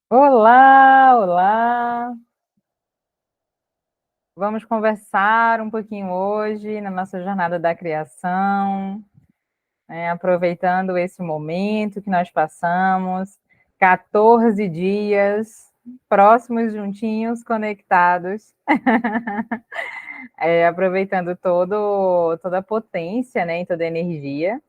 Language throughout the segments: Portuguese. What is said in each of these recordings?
Olá, olá! Vamos conversar um pouquinho hoje na nossa jornada da criação, né, aproveitando esse momento que nós passamos, 14 dias próximos, juntinhos, conectados, aproveitando toda a potência, né, e toda a energia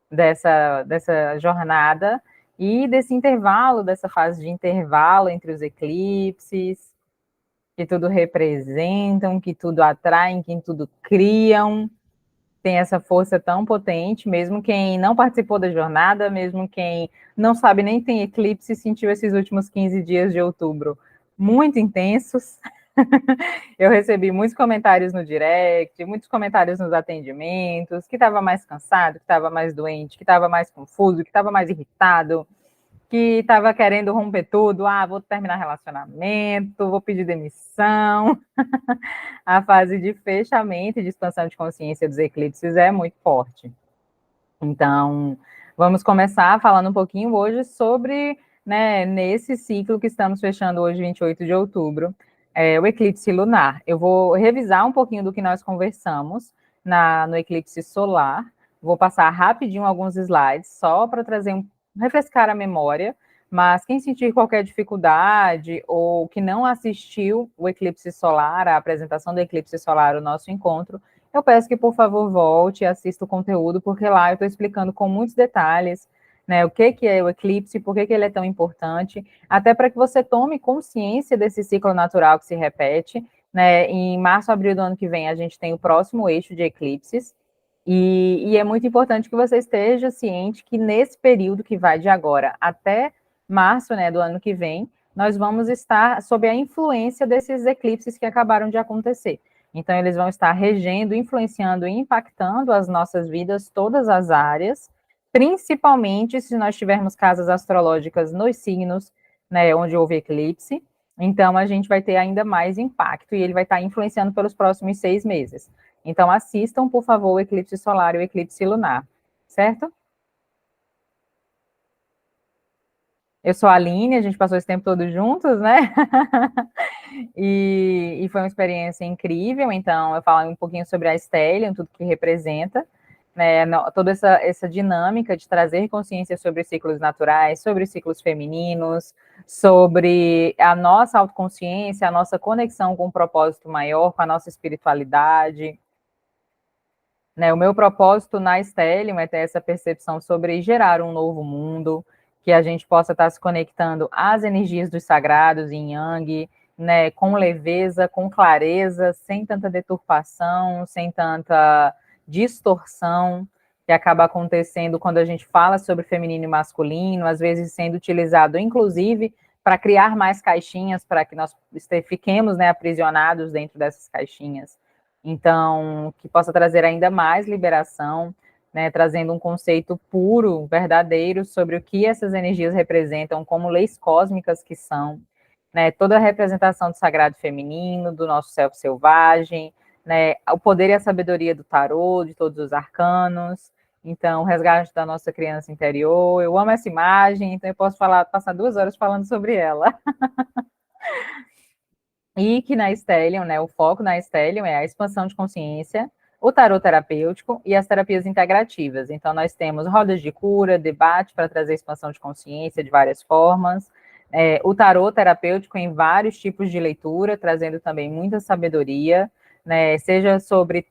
dessa jornada e desse intervalo, dessa fase de intervalo entre os eclipses, que tudo representam, que tudo atraem, que tudo criam, tem essa força tão potente, mesmo quem não participou da jornada, mesmo quem não sabe nem tem eclipse, sentiu esses últimos 15 dias de outubro muito intensos. Eu recebi muitos comentários no direct, muitos comentários nos atendimentos, que estava mais cansado, que estava mais doente, que estava mais confuso, que estava mais irritado, que estava querendo romper tudo. Ah, vou terminar relacionamento, vou pedir demissão. A fase de fechamento e de expansão de consciência dos eclipses é muito forte. Então, vamos começar falando um pouquinho hoje sobre, né, nesse ciclo que estamos fechando hoje, 28 de outubro, o eclipse lunar. Eu vou revisar um pouquinho do que nós conversamos no eclipse solar. Vou passar rapidinho alguns slides, só para refrescar a memória, mas quem sentir qualquer dificuldade ou que não assistiu o eclipse solar, a apresentação do eclipse solar, o nosso encontro, eu peço que, por favor, volte e assista o conteúdo, porque lá eu estou explicando com muitos detalhes, né, o que é o eclipse, por que ele é tão importante, até para que você tome consciência desse ciclo natural que se repete, né. Em março, abril do ano que vem, a gente tem o próximo eixo de eclipses, e é muito importante que você esteja ciente que nesse período que vai de agora até março, né, do ano que vem, nós vamos estar sob a influência desses eclipses que acabaram de acontecer. Então, eles vão estar regendo, influenciando e impactando as nossas vidas, todas as áreas, principalmente se nós tivermos casas astrológicas nos signos, né, onde houve eclipse. Então, a gente vai ter ainda mais impacto e ele vai estar influenciando pelos próximos 6 meses. Então, assistam, por favor, o eclipse solar e o eclipse lunar, certo? Eu sou a Aline, a gente passou esse tempo todo juntos, né? E foi uma experiência incrível. Então, eu falo um pouquinho sobre a Stellium, tudo que representa, né? Toda essa dinâmica de trazer consciência sobre os ciclos naturais, sobre os ciclos femininos, sobre a nossa autoconsciência, a nossa conexão com um propósito maior, com a nossa espiritualidade, né? O meu propósito na Stellium é ter essa percepção sobre gerar um novo mundo, que a gente possa estar se conectando às energias dos sagrados, yin yang, né, com leveza, com clareza, sem tanta deturpação, sem tanta distorção, que acaba acontecendo quando a gente fala sobre feminino e masculino, às vezes sendo utilizado, inclusive, para criar mais caixinhas, para que nós fiquemos, né, aprisionados dentro dessas caixinhas. Então, que possa trazer ainda mais liberação, né, trazendo um conceito puro, verdadeiro, sobre o que essas energias representam como leis cósmicas que são, né, toda a representação do sagrado feminino, do nosso self selvagem, né, o poder e a sabedoria do tarô, de todos os arcanos, então, o resgate da nossa criança interior. Eu amo essa imagem, então eu posso passar 2 horas falando sobre ela. E que na Stellium, né, o foco na Stellium é a expansão de consciência, o tarot terapêutico e as terapias integrativas. Então, nós temos rodas de cura, debate para trazer expansão de consciência de várias formas, o tarot terapêutico em vários tipos de leitura, trazendo também muita sabedoria, né, seja sobre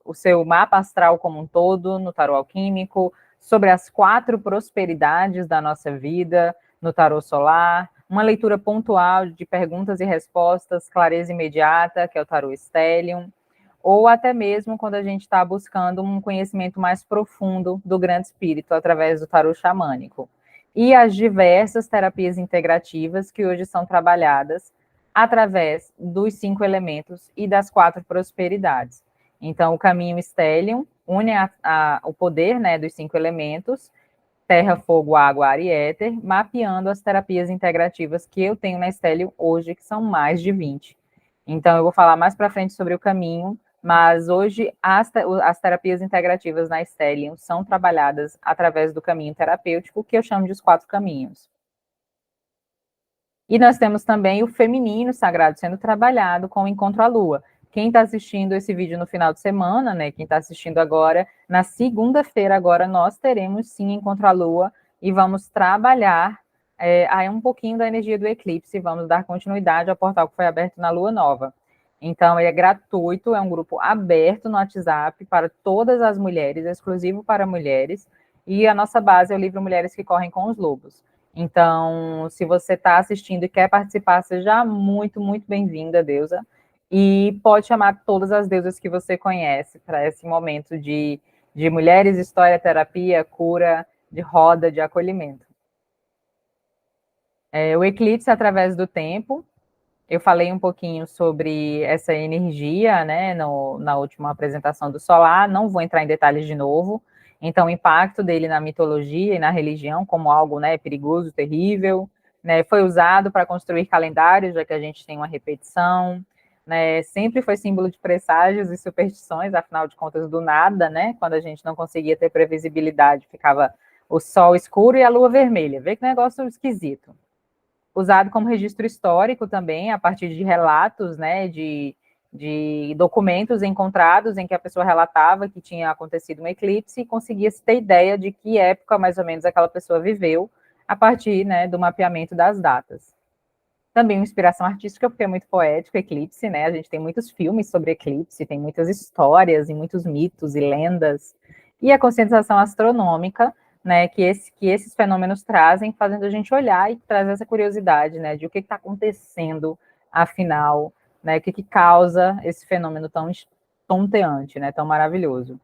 o seu mapa astral como um todo, no tarot alquímico, sobre as 4 prosperidades da nossa vida, no tarot solar, uma leitura pontual de perguntas e respostas, clareza imediata, que é o tarot Stellium, ou até mesmo quando a gente está buscando um conhecimento mais profundo do grande espírito através do tarot xamânico. E as diversas terapias integrativas que hoje são trabalhadas através dos 5 elementos e das 4 prosperidades. Então, o caminho Stellium une o poder, né, dos 5 elementos, terra, fogo, água, ar e éter, mapeando as terapias integrativas que eu tenho na Stellium hoje, que são mais de 20. Então, eu vou falar mais para frente sobre o caminho, mas hoje as terapias integrativas na Stellium são trabalhadas através do caminho terapêutico, que eu chamo de os 4 caminhos. E nós temos também o feminino sagrado sendo trabalhado com o encontro à lua. Quem está assistindo esse vídeo no final de semana, né? Quem está assistindo agora, na segunda-feira agora nós teremos sim encontro à lua e vamos trabalhar aí um pouquinho da energia do eclipse, vamos dar continuidade ao portal que foi aberto na lua nova. Então, ele é gratuito, é um grupo aberto no WhatsApp para todas as mulheres, exclusivo para mulheres, e a nossa base é o livro Mulheres que Correm com os Lobos. Então, se você está assistindo e quer participar, seja muito, muito bem-vinda, deusa. E pode chamar todas as deusas que você conhece para esse momento de mulheres, história, terapia, cura, de roda, de acolhimento. O eclipse através do tempo. Eu falei um pouquinho sobre essa energia, né, na última apresentação do solar, não vou entrar em detalhes de novo. Então, o impacto dele na mitologia e na religião como algo, né, perigoso, terrível, né, foi usado para construir calendários, já que a gente tem uma repetição, né, sempre foi símbolo de presságios e superstições, afinal de contas, do nada, né, quando a gente não conseguia ter previsibilidade, ficava o sol escuro e a lua vermelha. Vê que negócio esquisito. Usado como registro histórico também, a partir de relatos, né, de documentos encontrados em que a pessoa relatava que tinha acontecido um eclipse e conseguia se ter ideia de que época, mais ou menos, aquela pessoa viveu, a partir, né, do mapeamento das datas. Também uma inspiração artística, porque é muito poético, eclipse, né, a gente tem muitos filmes sobre eclipse, tem muitas histórias e muitos mitos e lendas, e a conscientização astronômica, né, que esses fenômenos trazem, fazendo a gente olhar e trazer essa curiosidade, né, de o que está acontecendo, afinal, né, o que causa esse fenômeno tão estonteante, né, tão maravilhoso.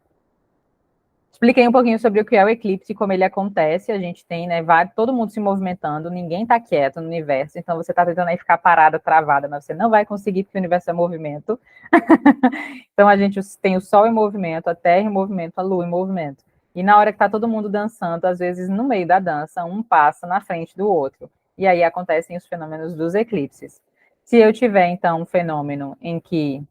Expliquei um pouquinho sobre o que é o eclipse e como ele acontece. A gente tem, né, todo mundo se movimentando, ninguém está quieto no universo, então você está tentando aí ficar parada, travada, mas você não vai conseguir porque o universo é movimento. Então a gente tem o Sol em movimento, a Terra em movimento, a Lua em movimento. E na hora que está todo mundo dançando, às vezes no meio da dança, um passa na frente do outro. E aí acontecem os fenômenos dos eclipses. Se eu tiver, então, um fenômeno em que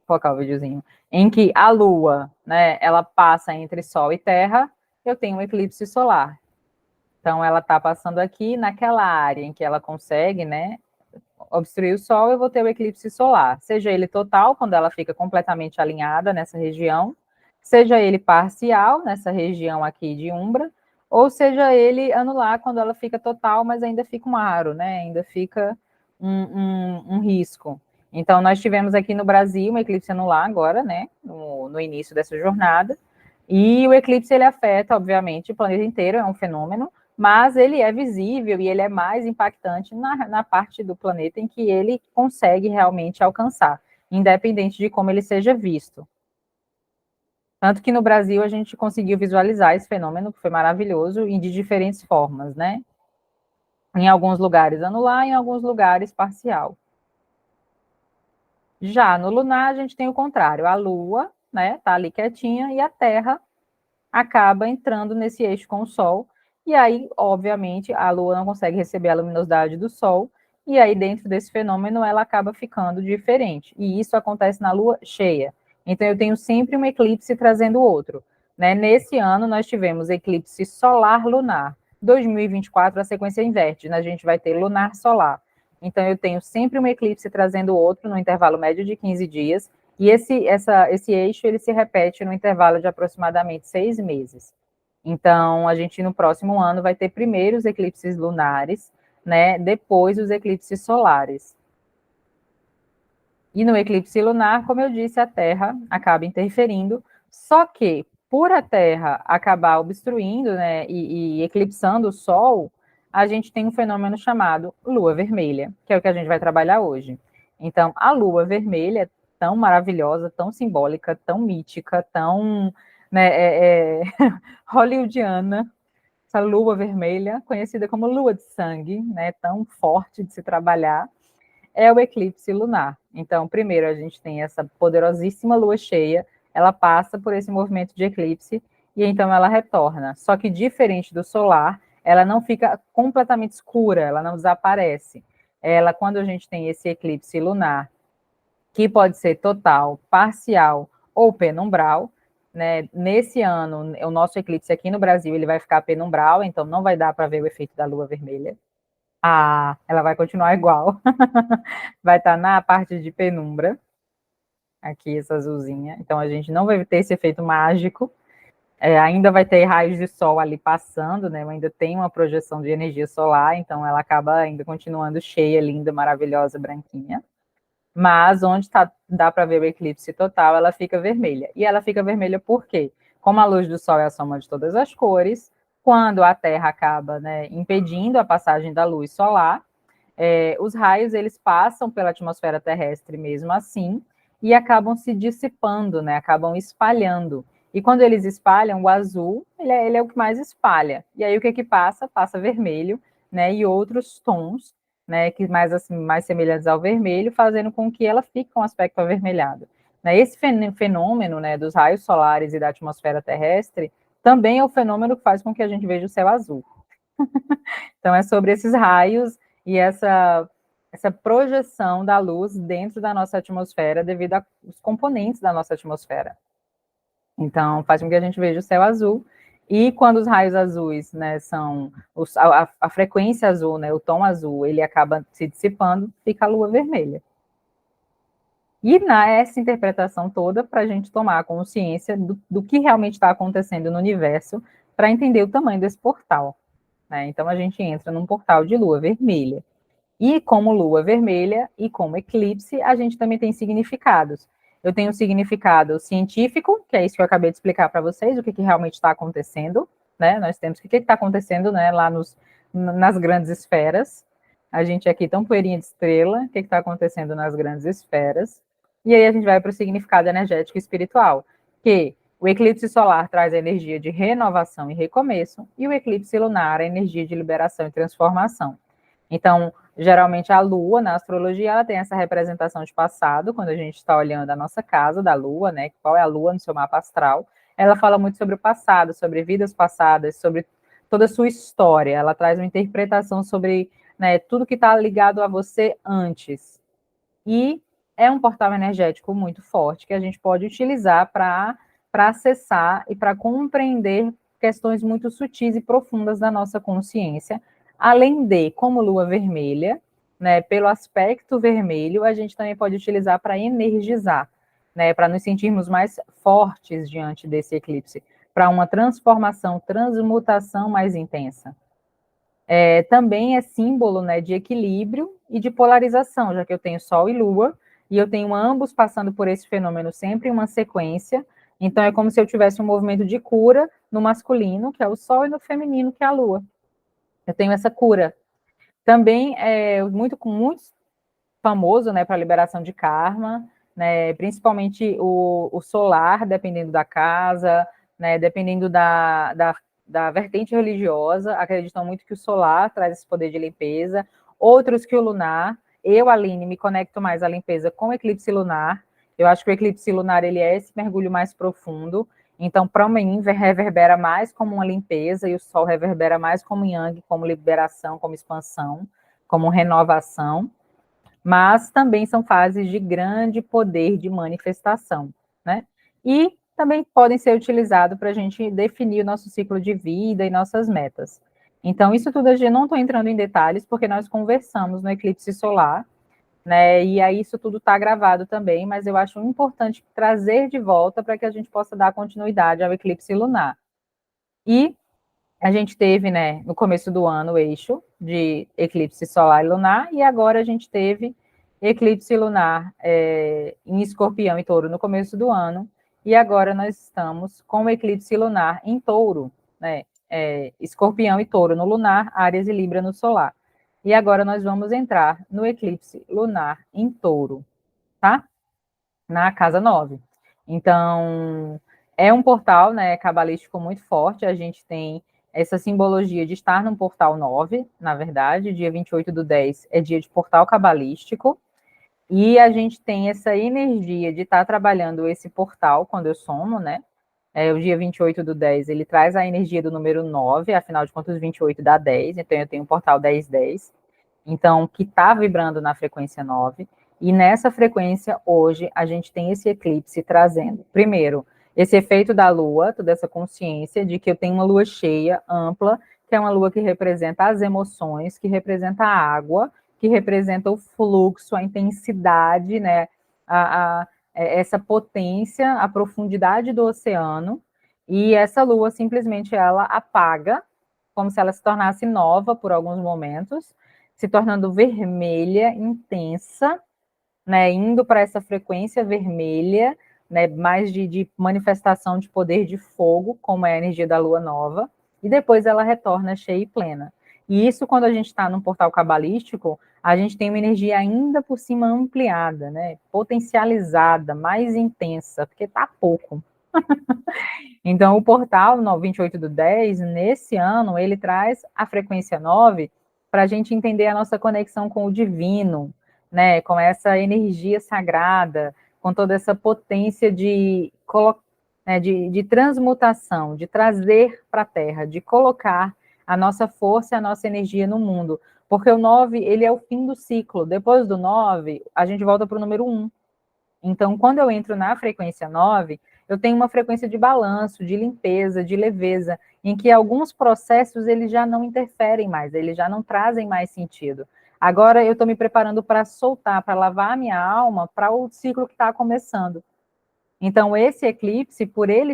focar o videozinho, em que a Lua, né, ela passa entre Sol e Terra, eu tenho um eclipse solar. Então, ela está passando aqui naquela área em que ela consegue, né, obstruir o Sol, eu vou ter o eclipse solar. Seja ele total, quando ela fica completamente alinhada nessa região, seja ele parcial, nessa região aqui de umbra, ou seja ele anular, quando ela fica total, mas ainda fica um aro, né, ainda fica um risco. Então, nós tivemos aqui no Brasil um eclipse anular agora, né, no início dessa jornada, e o eclipse, ele afeta, obviamente, o planeta inteiro, é um fenômeno, mas ele é visível e ele é mais impactante na parte do planeta em que ele consegue realmente alcançar, independente de como ele seja visto. Tanto que no Brasil a gente conseguiu visualizar esse fenômeno, que foi maravilhoso, e de diferentes formas, né? Em alguns lugares anular, em alguns lugares parcial. Já no lunar, a gente tem o contrário. A Lua, né, tá ali quietinha, e a Terra acaba entrando nesse eixo com o Sol, e aí, obviamente, a Lua não consegue receber a luminosidade do Sol, e aí, dentro desse fenômeno, ela acaba ficando diferente. E isso acontece na Lua cheia. Então, eu tenho sempre um eclipse trazendo outro. Né? Nesse ano, nós tivemos eclipse solar-lunar. 2024, a sequência inverte, né? A gente vai ter lunar-solar. Então, eu tenho sempre um eclipse trazendo outro no intervalo médio de 15 dias, e esse eixo ele se repete no intervalo de aproximadamente 6 meses. Então, a gente no próximo ano vai ter primeiro os eclipses lunares, né? Depois os eclipses solares. E no eclipse lunar, como eu disse, a Terra acaba interferindo, só que por a Terra acabar obstruindo, né, e eclipsando o Sol, a gente tem um fenômeno chamado lua vermelha, que é o que a gente vai trabalhar hoje. Então, a lua vermelha é tão maravilhosa, tão simbólica, tão mítica, tão, né, hollywoodiana, essa lua vermelha, conhecida como lua de sangue, né, tão forte de se trabalhar, é o eclipse lunar. Então, primeiro a gente tem essa poderosíssima lua cheia, ela passa por esse movimento de eclipse e então ela retorna. Só que diferente do solar, ela não fica completamente escura, ela não desaparece. Ela, quando a gente tem esse eclipse lunar, que pode ser total, parcial ou penumbral, né? Nesse ano, o nosso eclipse aqui no Brasil, ele vai ficar penumbral, então não vai dar para ver o efeito da lua vermelha. Ah, ela vai continuar igual. Vai estar na parte de penumbra, aqui essa azulzinha. Então a gente não vai ter esse efeito mágico. Ainda vai ter raios de sol ali passando, né? Ainda tem uma projeção de energia solar, então ela acaba ainda continuando cheia, linda, maravilhosa, branquinha. Mas onde dá para ver o eclipse total, ela fica vermelha. E ela fica vermelha por quê? Como a luz do sol é a soma de todas as cores, quando a Terra acaba, né, impedindo a passagem da luz solar, os raios eles passam pela atmosfera terrestre mesmo assim e acabam se dissipando, né? Acabam espalhando. E quando eles espalham, o azul ele é o que mais espalha. E aí o que passa? Passa vermelho, né? E outros tons, né? Que mais assim, mais semelhantes ao vermelho, fazendo com que ela fique com um aspecto avermelhado. Né? Esse fenômeno, né? Dos raios solares e da atmosfera terrestre também é o fenômeno que faz com que a gente veja o céu azul. Então, é sobre esses raios e essa projeção da luz dentro da nossa atmosfera devido aos componentes da nossa atmosfera. Então, faz com que a gente veja o céu azul. E quando os raios azuis, né, são a frequência azul, né, o tom azul, ele acaba se dissipando, fica a lua vermelha. E nessa interpretação toda, para a gente tomar consciência do que realmente está acontecendo no universo, para entender o tamanho desse portal. Né? Então, a gente entra num portal de lua vermelha. E como lua vermelha e como eclipse, a gente também tem significados. Eu tenho um significado científico, que é isso que eu acabei de explicar para vocês, o que realmente está acontecendo, né? Nós temos o que está acontecendo, né, lá nas grandes esferas. A gente aqui tão poeirinha de estrela, o que está acontecendo nas grandes esferas. E aí a gente vai para o significado energético e espiritual, que o eclipse solar traz a energia de renovação e recomeço, e o eclipse lunar a energia de liberação e transformação. Então, geralmente a Lua, na astrologia, ela tem essa representação de passado, quando a gente está olhando a nossa casa da Lua, né? Qual é a Lua no seu mapa astral. Ela fala muito sobre o passado, sobre vidas passadas, sobre toda a sua história. Ela traz uma interpretação sobre, né, tudo que está ligado a você antes. E é um portal energético muito forte que a gente pode utilizar para acessar e para compreender questões muito sutis e profundas da nossa consciência, além de, como lua vermelha, né, pelo aspecto vermelho, a gente também pode utilizar para energizar, né, para nos sentirmos mais fortes diante desse eclipse, para uma transformação, transmutação mais intensa. Também é símbolo, né, de equilíbrio e de polarização, já que eu tenho Sol e Lua, e eu tenho ambos passando por esse fenômeno sempre em uma sequência. Então, é como se eu tivesse um movimento de cura no masculino, que é o Sol, e no feminino, que é a Lua. Eu tenho essa cura. Também é muito famoso, né, para liberação de karma, né, principalmente o solar, dependendo da casa, né, dependendo da vertente religiosa, acreditam muito que o solar traz esse poder de limpeza, outros que o lunar. Eu, Aline, me conecto mais à limpeza com o eclipse lunar. Eu acho que o eclipse lunar ele é esse mergulho mais profundo. Então, para mim, reverbera mais como uma limpeza e o sol reverbera mais como yang, como liberação, como expansão, como renovação. Mas também são fases de grande poder de manifestação, né? E também podem ser utilizados para a gente definir o nosso ciclo de vida e nossas metas. Então, isso tudo a gente não estou entrando em detalhes, porque nós conversamos no eclipse solar, né? E aí isso tudo está gravado também, mas eu acho importante trazer de volta para que a gente possa dar continuidade ao eclipse lunar. E a gente teve, né, no começo do ano, o eixo de eclipse solar e lunar, e agora a gente teve eclipse lunar em Escorpião e Touro no começo do ano, e agora nós estamos com o eclipse lunar em Touro, né, Escorpião e Touro no lunar, Áries e Libra no solar. E agora nós vamos entrar no eclipse lunar em Touro, tá? Na casa 9. Então, é um portal, né, cabalístico muito forte. A gente tem essa simbologia de estar num portal 9, na verdade, dia 28/10 é dia de portal cabalístico, e a gente tem essa energia de estar trabalhando esse portal quando eu somo, né? O dia 28/10, ele traz a energia do número 9, afinal de contas, 28 dá 10, então eu tenho um portal 1010, então, que está vibrando na frequência 9, e nessa frequência, hoje, a gente tem esse eclipse trazendo, primeiro, esse efeito da Lua, toda essa consciência de que eu tenho uma Lua cheia, ampla, que é uma lua que representa as emoções, que representa a água, que representa o fluxo, a intensidade, né, essa potência, a profundidade do oceano, e essa lua simplesmente ela apaga, como se ela se tornasse nova por alguns momentos, se tornando vermelha, intensa, né, indo para essa frequência vermelha, né, mais de manifestação de poder de fogo, como é a energia da lua nova, e depois ela retorna cheia e plena. E isso, quando a gente está num portal cabalístico, a gente tem uma energia ainda por cima ampliada, né, potencializada, mais intensa, porque está pouco. Então, o portal 28 do 10, nesse ano, ele traz a frequência 9 para a gente entender a nossa conexão com o divino, né, com essa energia sagrada, com toda essa potência de transmutação, de trazer para a Terra, de colocar a nossa força e a nossa energia no mundo. Porque o 9, ele é o fim do ciclo. Depois do 9, a gente volta para o número 1. Então, quando eu entro na frequência 9, eu tenho uma frequência de balanço, de limpeza, de leveza, em que alguns processos eles já não interferem mais, eles já não trazem mais sentido. Agora eu estou me preparando para soltar, para lavar a minha alma para o ciclo que está começando. Então, esse eclipse, por ele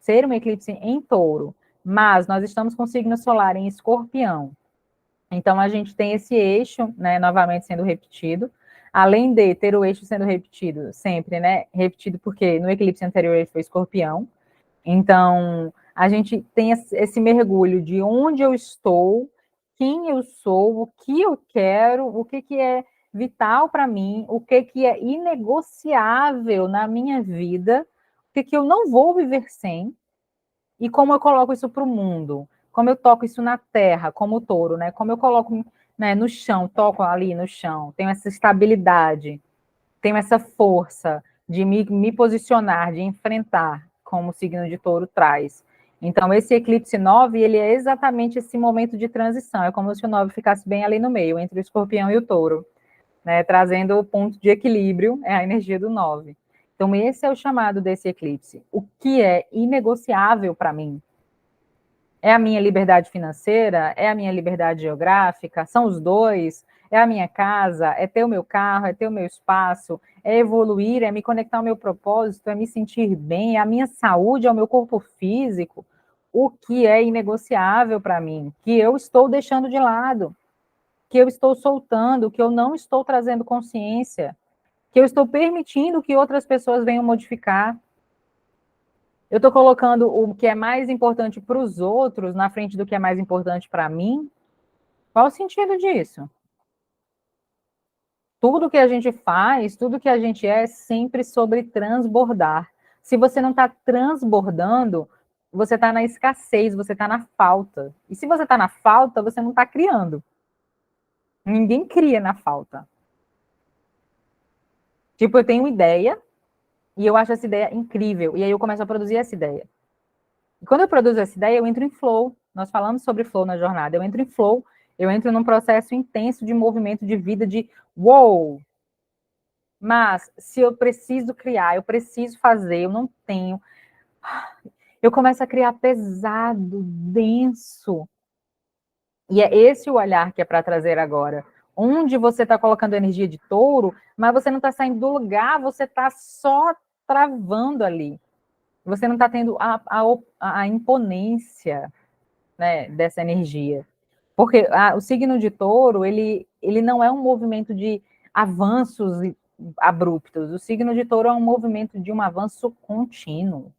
ser um eclipse em touro, mas nós estamos com o signo solar em escorpião, então, a gente tem esse eixo, né, novamente sendo repetido, além de ter o eixo sendo repetido sempre, né, repetido porque no eclipse anterior ele foi escorpião, então a gente tem esse mergulho de onde eu estou, quem eu sou, o que eu quero, o que é vital para mim, o que é inegociável na minha vida, o que eu não vou viver sem, e como eu coloco isso para o mundo, como eu toco isso na terra, como o touro, né? Como eu coloco, né, no chão, toco ali no chão, tenho essa estabilidade, tenho essa força de me posicionar, de enfrentar, como o signo de touro traz. Então, esse eclipse 9, ele é exatamente esse momento de transição, é como se o 9 ficasse bem ali no meio, entre o escorpião e o touro, né, trazendo o ponto de equilíbrio, é a energia do 9. Então, esse é o chamado desse eclipse. O que é inegociável para mim? É a minha liberdade financeira? É a minha liberdade geográfica? São os dois? É a minha casa? É ter o meu carro? É ter o meu espaço? É evoluir? É me conectar ao meu propósito? É me sentir bem? É a minha saúde? É o meu corpo físico? O que é inegociável para mim? Que eu estou deixando de lado? Que eu estou soltando? Que eu não estou trazendo consciência? Que eu estou permitindo que outras pessoas venham modificar? Eu estou colocando o que é mais importante para os outros na frente do que é mais importante para mim? Qual o sentido disso? Tudo que a gente faz, tudo que a gente é sempre sobre transbordar. Se você não está transbordando, você está na escassez, você está na falta. E se você está na falta, você não está criando. Ninguém cria na falta. Tipo, eu tenho uma ideia e eu acho essa ideia incrível. E aí eu começo a produzir essa ideia. E quando eu produzo essa ideia, eu entro em flow. Nós falamos sobre flow na jornada. Eu entro em flow, eu entro num processo intenso de movimento de vida, de wow! Mas se eu preciso criar, eu preciso fazer, eu não tenho. Eu começo a criar pesado, denso. E é esse o olhar que é para trazer agora. Onde você está colocando energia de touro, mas você não está saindo do lugar, você está só travando ali. Você não está tendo a imponência, né, dessa energia. Porque o signo de touro, ele não é um movimento de avanços abruptos. O signo de touro é um movimento de um avanço contínuo.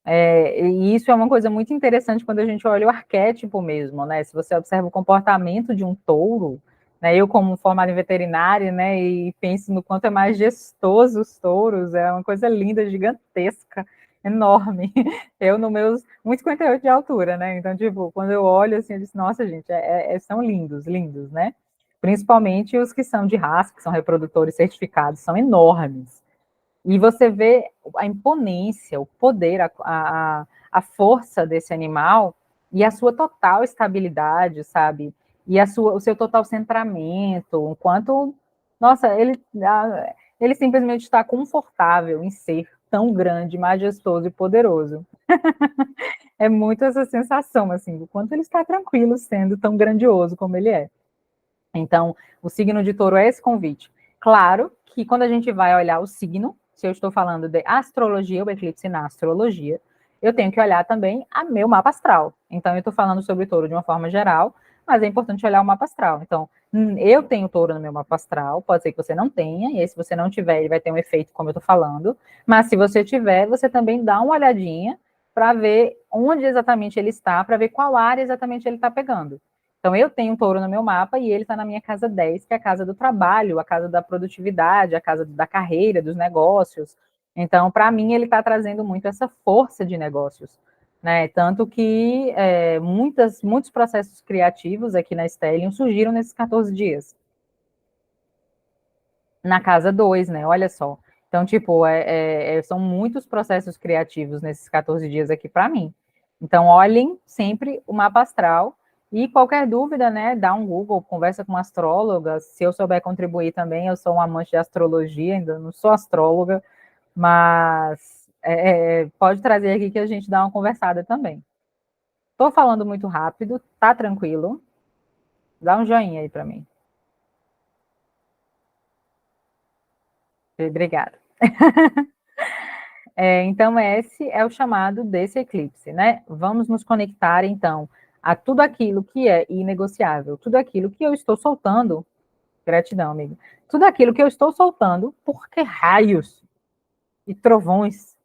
E isso é uma coisa muito interessante quando a gente olha o arquétipo mesmo, né? Se você observa o comportamento de um touro, né? Eu, como formada em veterinária, né? E penso no quanto é majestoso os touros, é uma coisa linda, gigantesca, enorme. Eu, no meus 1,58 de altura, né? Então, tipo, quando eu olho assim, eu disse, nossa, gente, são lindos, lindos, né? Principalmente os que são de raça, que são reprodutores certificados, são enormes. E você vê a imponência, o poder, a força desse animal e a sua total estabilidade, sabe? E o seu total centramento, o quanto, nossa, ele simplesmente está confortável em ser tão grande, majestoso e poderoso. É muito essa sensação, assim, do quanto ele está tranquilo sendo tão grandioso como ele é. Então, o signo de touro é esse convite. Claro que quando a gente vai olhar o signo, se eu estou falando de astrologia, o eclipse na astrologia, eu tenho que olhar também a meu mapa astral. Então, eu estou falando sobre touro de uma forma geral, mas é importante olhar o mapa astral. Então, eu tenho touro no meu mapa astral, pode ser que você não tenha, e aí se você não tiver, ele vai ter um efeito como eu estou falando, mas se você tiver, você também dá uma olhadinha para ver onde exatamente ele está, para ver qual área exatamente ele está pegando. Então, eu tenho um touro no meu mapa e ele está na minha casa 10, que é a casa do trabalho, a casa da produtividade, a casa da carreira, dos negócios. Então, para mim, ele está trazendo muito essa força de negócios. Né? Tanto que muitos processos criativos aqui na Stellium surgiram nesses 14 dias. Na casa 2, né? Olha só. Então, tipo, são muitos processos criativos nesses 14 dias aqui para mim. Então, olhem sempre o mapa astral e qualquer dúvida, né, dá um Google, conversa com uma astróloga. Se eu souber contribuir também, eu sou um amante de astrologia, ainda não sou astróloga, mas pode trazer aqui que a gente dá uma conversada também. Estou falando muito rápido, tá tranquilo? Dá um joinha aí para mim. Obrigada. Então, esse é o chamado desse eclipse, né? Vamos nos conectar, então, a tudo aquilo que é inegociável, tudo aquilo que eu estou soltando, gratidão, amigo, tudo aquilo que eu estou soltando, porque raios e trovões,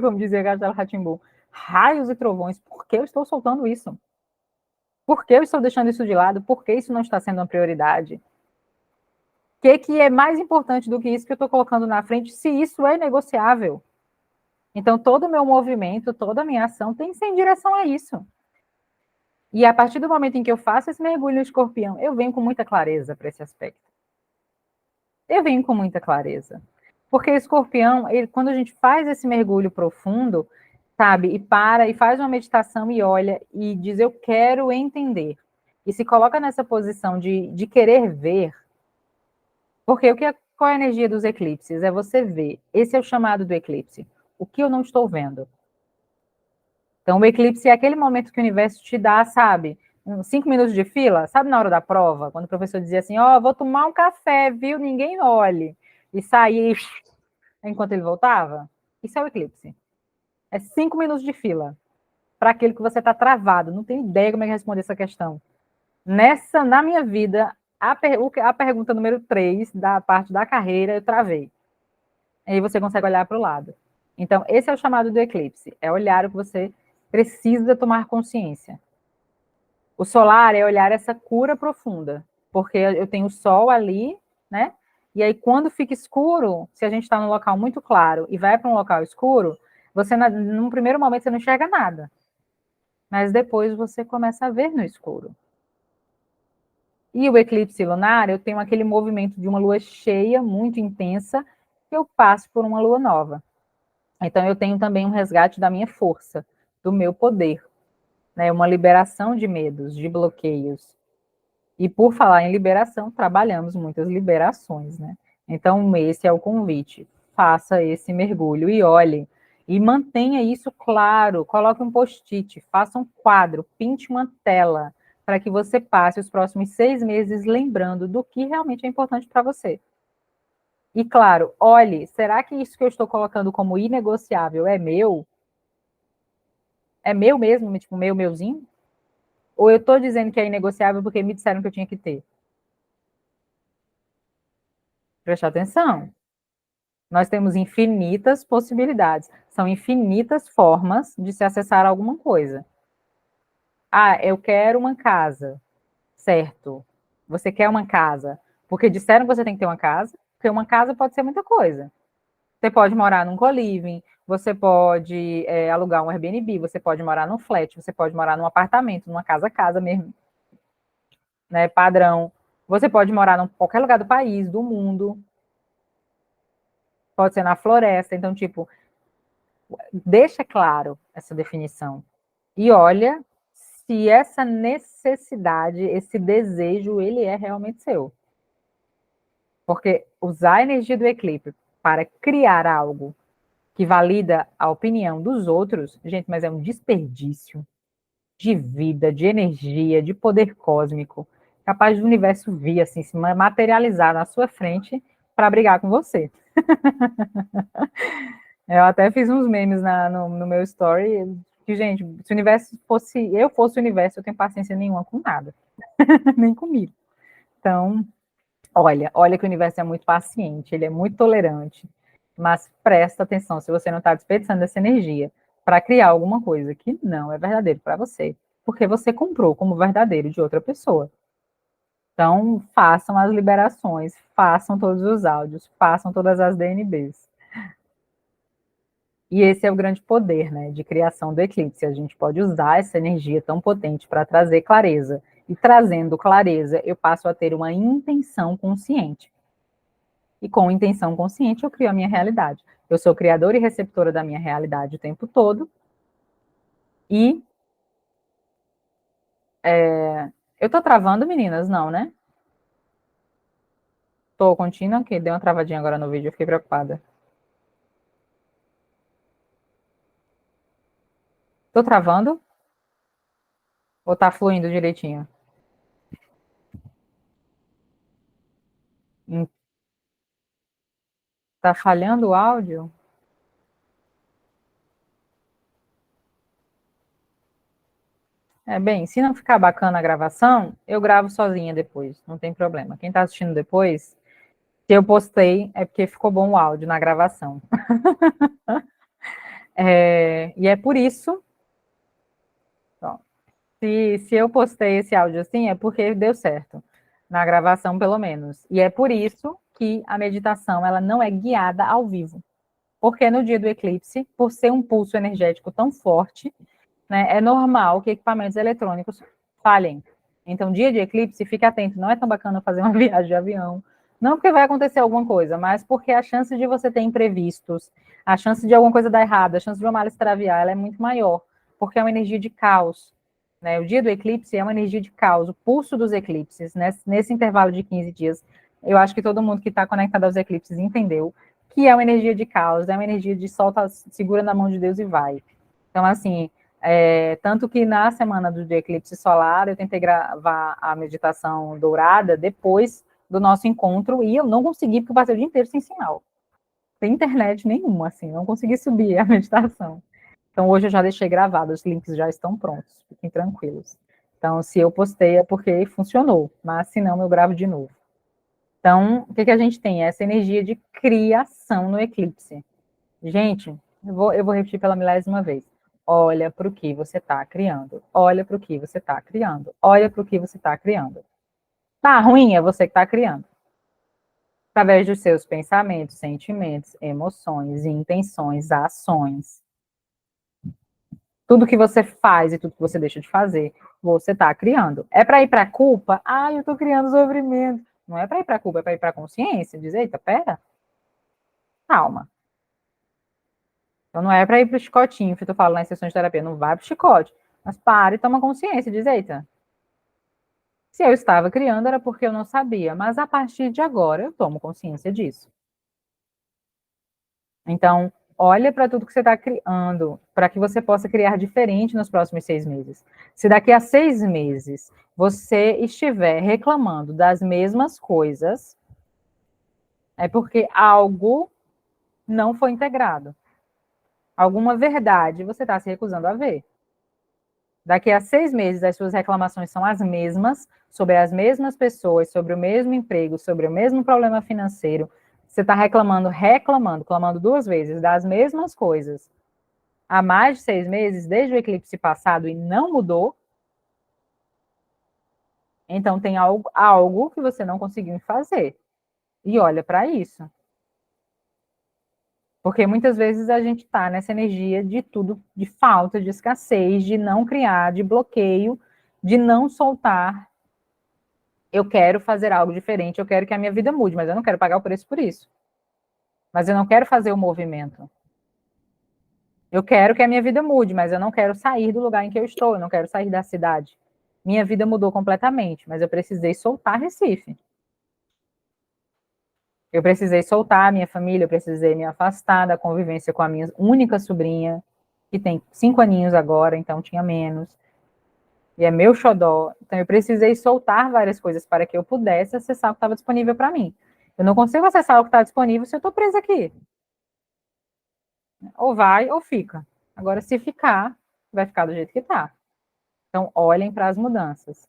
como dizia Castelo Rá-Tim-Bum, raios e trovões, por que eu estou soltando isso? Por que eu estou deixando isso de lado? Por que isso não está sendo uma prioridade? O que é mais importante do que isso que eu estou colocando na frente, se isso é negociável? Então, todo o meu movimento, toda a minha ação tem que ser em direção a isso. E a partir do momento em que eu faço esse mergulho no escorpião, eu venho com muita clareza para esse aspecto. Eu venho com muita clareza. Porque o escorpião, quando a gente faz esse mergulho profundo, sabe, e para e faz uma meditação e olha e diz: eu quero entender. E se coloca nessa posição de querer ver. Porque qual é a energia dos eclipses? É você ver. Esse é o chamado do eclipse. O que eu não estou vendo? Então, o eclipse é aquele momento que o universo te dá, sabe? 5 minutos de fila, sabe na hora da prova? Quando o professor dizia assim, ó, vou tomar um café, viu? Ninguém olhe. E sair enquanto ele voltava. Isso é o eclipse. É 5 minutos de fila. Para aquele que você está travado. Não tem ideia como é que responder essa questão. Na minha vida, a pergunta número 3 da parte da carreira, eu travei. Aí você consegue olhar para o lado. Então, esse é o chamado do eclipse. É olhar o que você precisa tomar consciência. O solar é olhar essa cura profunda, porque eu tenho o sol ali, né? E aí, quando fica escuro, se a gente está num local muito claro e vai para um local escuro, você, num primeiro momento, você não enxerga nada. Mas depois você começa a ver no escuro. E o eclipse lunar, eu tenho aquele movimento de uma lua cheia muito intensa, que eu passo por uma lua nova. Então, eu tenho também um resgate da minha força, do meu poder, né? Uma liberação de medos, de bloqueios. E por falar em liberação, trabalhamos muitas liberações, né? Então, esse é o convite. Faça esse mergulho e olhe. E mantenha isso claro. Coloque um post-it, faça um quadro, pinte uma tela, para que você passe os próximos 6 meses lembrando do que realmente é importante para você. E claro, olhe, será que isso que eu estou colocando como inegociável é meu? É meu mesmo, tipo, meuzinho? Ou eu estou dizendo que é inegociável porque me disseram que eu tinha que ter? Preste atenção. Nós temos infinitas possibilidades. São infinitas formas de se acessar alguma coisa. Ah, eu quero uma casa. Certo. Você quer uma casa porque disseram que você tem que ter uma casa, porque uma casa pode ser muita coisa. Você pode morar num co-living, você pode alugar um Airbnb, você pode morar num flat, você pode morar num apartamento, numa casa mesmo, né, padrão. Você pode morar em qualquer lugar do país, do mundo. Pode ser na floresta. Então, tipo, deixa claro essa definição. E olha se essa necessidade, esse desejo, ele é realmente seu. Porque usar a energia do eclipse para criar algo que valida a opinião dos outros, gente, mas é um desperdício de vida, de energia, de poder cósmico, capaz do universo vir assim, se materializar na sua frente para brigar com você. Eu até fiz uns memes no meu story, que, gente, se o universo fosse, eu fosse o universo, eu tenho paciência nenhuma com nada, nem comigo. Então, olha que o universo é muito paciente, ele é muito tolerante, mas presta atenção se você não está desperdiçando essa energia para criar alguma coisa que não é verdadeiro para você, porque você comprou como verdadeiro de outra pessoa. Então, façam as liberações, façam todos os áudios, façam todas as DNBs. E esse é o grande poder, né, de criação do eclipse. A gente pode usar essa energia tão potente para trazer clareza. E trazendo clareza, eu passo a ter uma intenção consciente. E com intenção consciente, eu crio a minha realidade. Eu sou criadora e receptora da minha realidade o tempo todo. E eu tô travando, meninas? Não, né? Tô contínua, que deu uma travadinha agora no vídeo, eu fiquei preocupada. Tô travando? Ou tá fluindo direitinho? Tá falhando o áudio? Bem, se não ficar bacana a gravação, eu gravo sozinha depois, não tem problema. Quem tá assistindo depois, se eu postei, é porque ficou bom o áudio na gravação. E é por isso, ó, se eu postei esse áudio assim, é porque deu certo, na gravação pelo menos. E é por isso que a meditação, ela não é guiada ao vivo. Porque no dia do eclipse, por ser um pulso energético tão forte, né, é normal que equipamentos eletrônicos falhem. Então, dia de eclipse, fique atento, não é tão bacana fazer uma viagem de avião. Não porque vai acontecer alguma coisa, mas porque a chance de você ter imprevistos, a chance de alguma coisa dar errado, a chance de uma mala extraviar, ela é muito maior, porque é uma energia de caos. Né? O dia do eclipse é uma energia de caos, o pulso dos eclipses, né? Nesse intervalo de 15 dias, eu acho que todo mundo que está conectado aos eclipses entendeu que é uma energia de caos, é uma energia de solta, segura na mão de Deus e vai. Então, assim, tanto que na semana do dia eclipse solar, eu tentei gravar a meditação dourada depois do nosso encontro, e eu não consegui, porque eu passei o dia inteiro sem sinal. Sem internet nenhuma, assim, não consegui subir a meditação. Então, hoje eu já deixei gravado, os links já estão prontos, fiquem tranquilos. Então, se eu postei é porque funcionou, mas se não, eu gravo de novo. Então, o que a gente tem? Essa energia de criação no eclipse. Gente, eu vou repetir pela milésima vez. Olha para o que você está criando. Olha para o que você está criando. Olha para o que você está criando. Tá ruim, é você que está criando. Através dos seus pensamentos, sentimentos, emoções, intenções, ações. Tudo que você faz e tudo que você deixa de fazer, você está criando. É para ir para a culpa? Ah, eu estou criando sofrimento. Não é para ir para a culpa, é para ir para a consciência. Dizer, eita, pera, calma. Então não é para ir para o chicotinho, que tu fala nas sessões de terapia, não vai para o chicote. Mas para e toma consciência, diz, eita, se eu estava criando era porque eu não sabia, mas a partir de agora eu tomo consciência disso. Então, olha para tudo que você está criando, para que você possa criar diferente nos próximos 6 meses. Se daqui a 6 meses você estiver reclamando das mesmas coisas, é porque algo não foi integrado. Alguma verdade você está se recusando a ver. Daqui a 6 meses, as suas reclamações são as mesmas, sobre as mesmas pessoas, sobre o mesmo emprego, sobre o mesmo problema financeiro. Você está clamando 2 vezes das mesmas coisas há mais de 6 meses, desde o eclipse passado, e não mudou. Então, tem algo que você não conseguiu fazer. E olha para isso. Porque muitas vezes a gente está nessa energia de tudo, de falta, de escassez, de não criar, de bloqueio, de não soltar. Eu quero fazer algo diferente, eu quero que a minha vida mude, mas eu não quero pagar o preço por isso. Mas eu não quero fazer o movimento. Eu quero que a minha vida mude, mas eu não quero sair do lugar em que eu estou, eu não quero sair da cidade. Minha vida mudou completamente, mas eu precisei soltar Recife. Eu precisei soltar a minha família, eu precisei me afastar da convivência com a minha única sobrinha, que tem 5 aninhos agora, então tinha menos, e é meu xodó. Então eu precisei soltar várias coisas para que eu pudesse acessar o que estava disponível para mim. Eu não consigo acessar o que está disponível se eu estou presa aqui. Ou vai ou fica. Agora, se ficar, vai ficar do jeito que está. Então, olhem para as mudanças.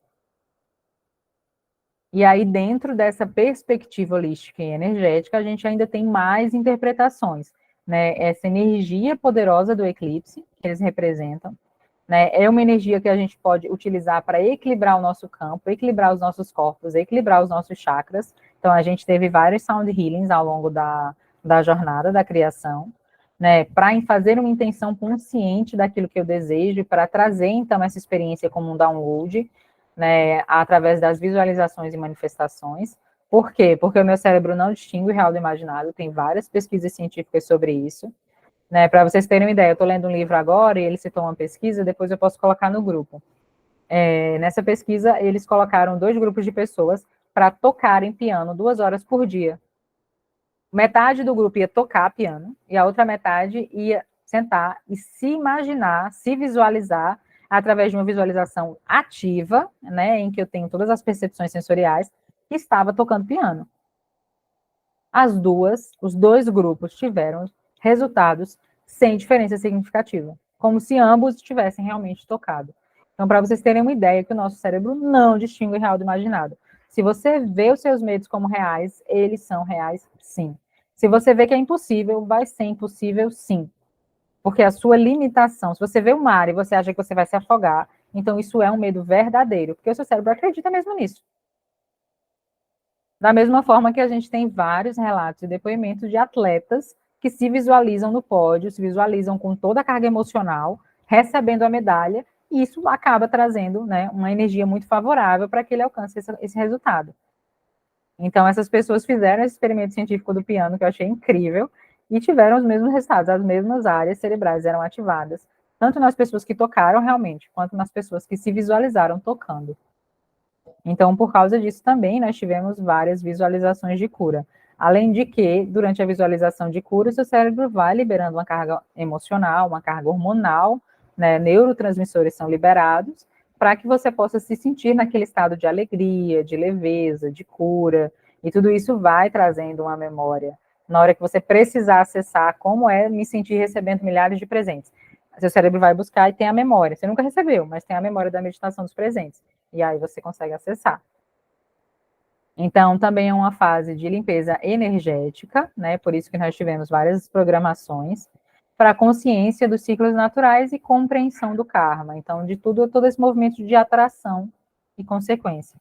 E aí, dentro dessa perspectiva holística e energética, a gente ainda tem mais interpretações, né? Essa energia poderosa do eclipse, que eles representam, né? É uma energia que a gente pode utilizar para equilibrar o nosso campo, equilibrar os nossos corpos, equilibrar os nossos chakras. Então, a gente teve vários sound healings ao longo da jornada da criação, né? Para fazer uma intenção consciente daquilo que eu desejo, para trazer, então, essa experiência como um download, né, através das visualizações e manifestações. Por quê? Porque o meu cérebro não distingue o real do imaginário, tem várias pesquisas científicas sobre isso. Né, para vocês terem uma ideia, eu estou lendo um livro agora e ele citou uma pesquisa, depois eu posso colocar no grupo. Nessa pesquisa, eles colocaram 2 grupos de pessoas para tocarem piano 2 horas por dia. Metade do grupo ia tocar piano e a outra metade ia sentar e se imaginar, se visualizar através de uma visualização ativa, né, em que eu tenho todas as percepções sensoriais, que estava tocando piano. Os 2 grupos tiveram resultados sem diferença significativa, como se ambos tivessem realmente tocado. Então, para vocês terem uma ideia que o nosso cérebro não distingue o real do imaginado. Se você vê os seus medos como reais, eles são reais, sim. Se você vê que é impossível, vai ser impossível, sim. Porque a sua limitação, se você vê o mar e você acha que você vai se afogar, então isso é um medo verdadeiro, porque o seu cérebro acredita mesmo nisso. Da mesma forma que a gente tem vários relatos e depoimentos de atletas que se visualizam no pódio, se visualizam com toda a carga emocional, recebendo a medalha, e isso acaba trazendo, né, uma energia muito favorável para que ele alcance esse resultado. Então, essas pessoas fizeram esse experimento científico do piano, que eu achei incrível, e tiveram os mesmos resultados, as mesmas áreas cerebrais eram ativadas, tanto nas pessoas que tocaram realmente, quanto nas pessoas que se visualizaram tocando. Então, por causa disso também, nós tivemos várias visualizações de cura. Além de que, durante a visualização de cura, o seu cérebro vai liberando uma carga emocional, uma carga hormonal, né, neurotransmissores são liberados, para que você possa se sentir naquele estado de alegria, de leveza, de cura, e tudo isso vai trazendo uma memória. Na hora que você precisar acessar como é me sentir recebendo milhares de presentes, seu cérebro vai buscar e tem a memória. Você nunca recebeu, mas tem a memória da meditação dos presentes. E aí você consegue acessar. Então, também é uma fase de limpeza energética, né? Por isso que nós tivemos várias programações para a consciência dos ciclos naturais e compreensão do karma. Então, de tudo, todo esse movimento de atração e consequência.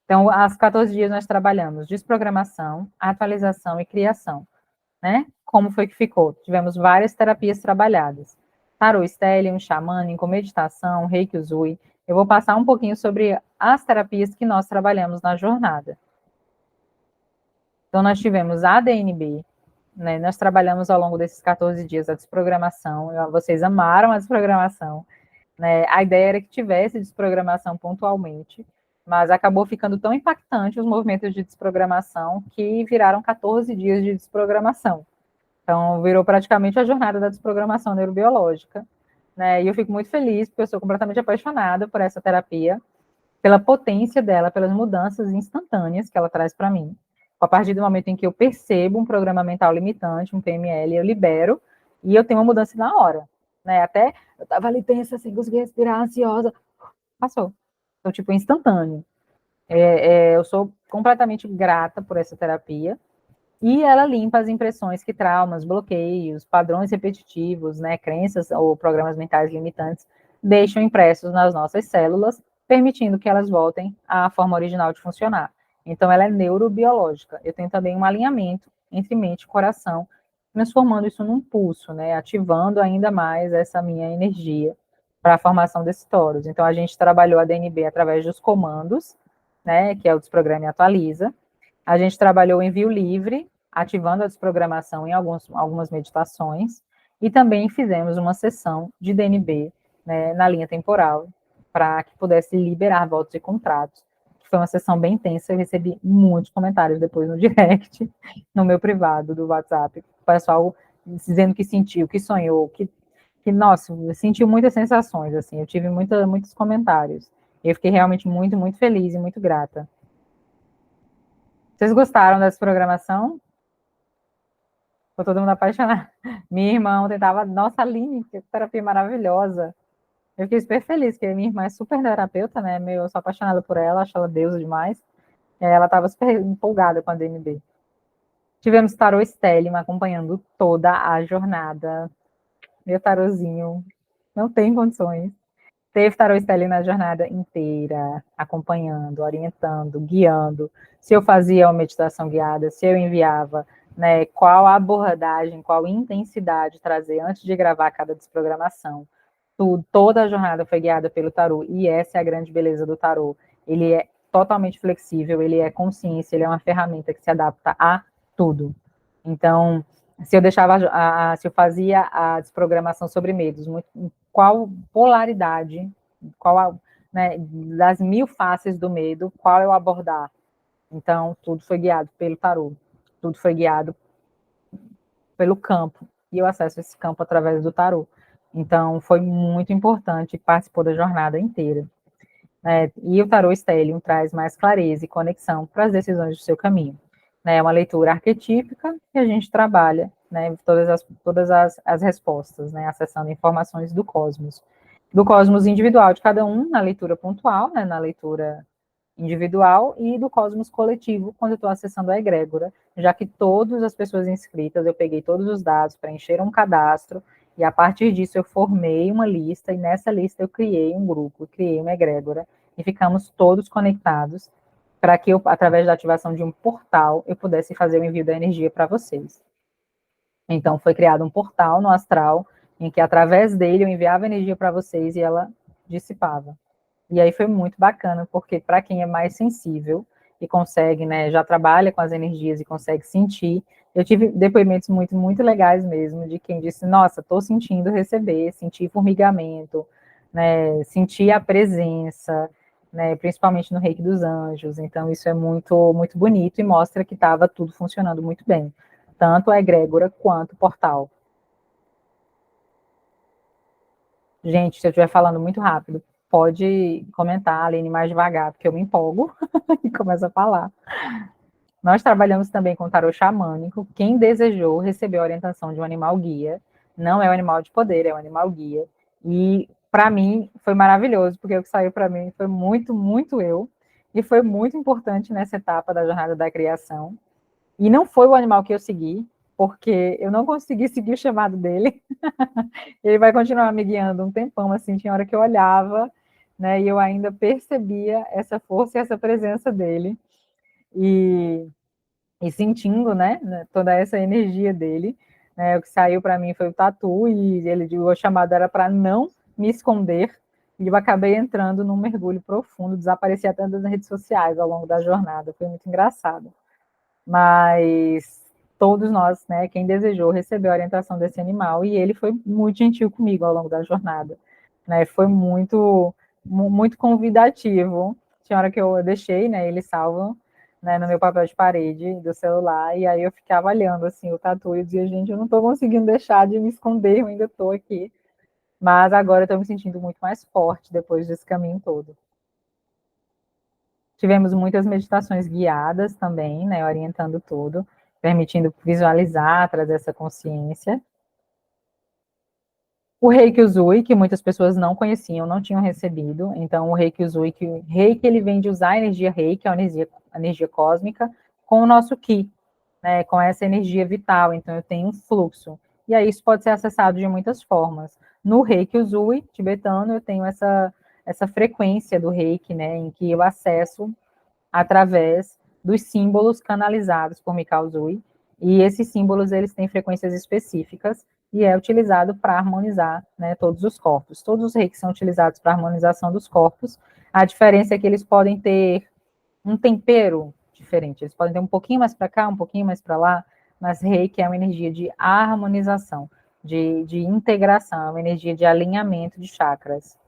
Então, às 14 dias nós trabalhamos desprogramação, atualização e criação, né? Como foi que ficou? Tivemos várias terapias trabalhadas. Tarot Stellium, xamânico, meditação, Reiki Usui. Eu vou passar um pouquinho sobre as terapias que nós trabalhamos na jornada. Então, nós tivemos a DNB, né? Nós trabalhamos ao longo desses 14 dias a desprogramação. Vocês amaram a desprogramação, né? A ideia era que tivesse desprogramação pontualmente, mas acabou ficando tão impactante os movimentos de desprogramação que viraram 14 dias de desprogramação. Então, virou praticamente a jornada da desprogramação neurobiológica, né? E eu fico muito feliz, porque eu sou completamente apaixonada por essa terapia, pela potência dela, pelas mudanças instantâneas que ela traz para mim. A partir do momento em que eu percebo um programa mental limitante, um PML, eu libero e eu tenho uma mudança na hora, né? Até eu estava ali tensa, sem conseguir respirar, ansiosa, passou. Então, tipo, instantâneo. Eu sou completamente grata por essa terapia. E ela limpa as impressões que traumas, bloqueios, padrões repetitivos, né, crenças ou programas mentais limitantes deixam impressos nas nossas células, permitindo que elas voltem à forma original de funcionar. Então, ela é neurobiológica. Eu tenho também um alinhamento entre mente e coração, transformando isso num pulso, né, ativando ainda mais essa minha energia para a formação desses toros. Então, a gente trabalhou a DNB através dos comandos, né, que é o Desprograma e Atualiza. A gente trabalhou em envio livre, ativando a desprogramação em algumas meditações, e também fizemos uma sessão de DNB, né, na linha temporal, para que pudesse liberar votos e contratos, Foi uma sessão bem intensa, eu recebi muitos comentários depois no direct, no meu privado do WhatsApp, o pessoal dizendo que sentiu, que sonhou, nossa, sentiu muitas sensações, assim, eu tive muitos comentários. Eu fiquei realmente muito, muito feliz e muito grata. Vocês gostaram dessa programação? Ficou todo mundo apaixonado. Minha irmã tentava, nossa, Aline, que terapia maravilhosa. Eu fiquei super feliz, porque minha irmã é super terapeuta, né? Eu sou apaixonada por ela, acho ela deusa demais. Ela estava super empolgada com a DNB. Tivemos tarô Stellium acompanhando toda a jornada. Meu tarozinho não tem condições. Teve tarô Stellium na jornada inteira, acompanhando, orientando, guiando. Se eu fazia uma meditação guiada, se eu enviava, né, qual a abordagem, qual intensidade trazer antes de gravar cada desprogramação. Toda a jornada foi guiada pelo tarô, e essa é a grande beleza do tarô. Ele é totalmente flexível, ele é consciência, ele é uma ferramenta que se adapta a tudo. Então, se eu deixava, se eu fazia a desprogramação sobre medos, qual polaridade, né, das 1000 faces do medo, qual eu abordar? Então, tudo foi guiado pelo tarô, tudo foi guiado pelo campo, e eu acesso esse campo através do tarô. Então, foi muito importante, participou da jornada inteira. E o tarô Stellium traz mais clareza e conexão para as decisões do seu caminho. É uma leitura arquetípica que a gente trabalha, né, todas as respostas, né, acessando informações do cosmos individual de cada um, na leitura pontual, né, na leitura individual, e do cosmos coletivo, quando eu estou acessando a egrégora, já que todas as pessoas inscritas, eu peguei todos os dados, preencheram um cadastro, e a partir disso eu formei uma lista, e nessa lista eu criei um grupo, criei uma egrégora, e ficamos todos conectados, para que eu, através da ativação de um portal, eu pudesse fazer o envio da energia para vocês. Então, foi criado um portal no astral, em que através dele eu enviava energia para vocês e ela dissipava. E aí foi muito bacana, porque para quem é mais sensível e consegue, né, já trabalha com as energias e consegue sentir, eu tive depoimentos muito, muito legais mesmo, de quem disse, nossa, estou sentindo receber, senti formigamento, né, senti a presença, né, principalmente no Reiki dos Anjos, então isso é muito, muito bonito e mostra que estava tudo funcionando muito bem, tanto a egrégora quanto o portal. Gente, se eu estiver falando muito rápido, pode comentar, Aline, mais devagar, porque eu me empolgo e começo a falar. Nós trabalhamos também com tarô xamânico. Quem desejou receber a orientação de um animal guia, não é um animal de poder, é um animal guia. E para mim foi maravilhoso, porque o que saiu para mim foi muito, muito eu. E foi muito importante nessa etapa da jornada da criação. E não foi o animal que eu segui, porque eu não consegui seguir o chamado dele. Ele vai continuar me guiando um tempão, assim, tinha hora que eu olhava, né, e eu ainda percebia essa força e essa presença dele, e, e sentindo, né, toda essa energia dele, né, o que saiu para mim foi o tatu, e o chamado era para não me esconder, e eu acabei entrando num mergulho profundo, desapareci até das redes sociais ao longo da jornada, foi muito engraçado. Mas todos nós, né, quem desejou, recebeu a orientação desse animal, e ele foi muito gentil comigo ao longo da jornada, né, foi muito, muito convidativo. Tinha hora que eu deixei, né, ele salvo, né, no meu papel de parede do celular, e aí eu ficava olhando, assim, o tatu, e dizia, gente, eu não estou conseguindo deixar de me esconder, eu ainda estou aqui, mas agora eu estou me sentindo muito mais forte depois desse caminho todo. Tivemos muitas meditações guiadas também, né, orientando tudo, permitindo visualizar, trazer essa consciência. O Reiki Usui, que muitas pessoas não conheciam, não tinham recebido. Então, o Reiki Usui, Reiki ele vem de usar a energia Reiki, a energia cósmica, com o nosso Ki, né, com essa energia vital. Então, eu tenho um fluxo. E aí, isso pode ser acessado de muitas formas. No Reiki Usui tibetano, eu tenho essa frequência do Reiki, né, em que eu acesso através dos símbolos canalizados por Mikao Usui, e esses símbolos eles têm frequências específicas e é utilizado para harmonizar, né, todos os corpos. Todos os reiki são utilizados para harmonização dos corpos. A diferença é que eles podem ter um tempero diferente. Eles podem ter um pouquinho mais para cá, um pouquinho mais para lá, mas reiki é uma energia de harmonização, de integração, é uma energia de alinhamento de chakras.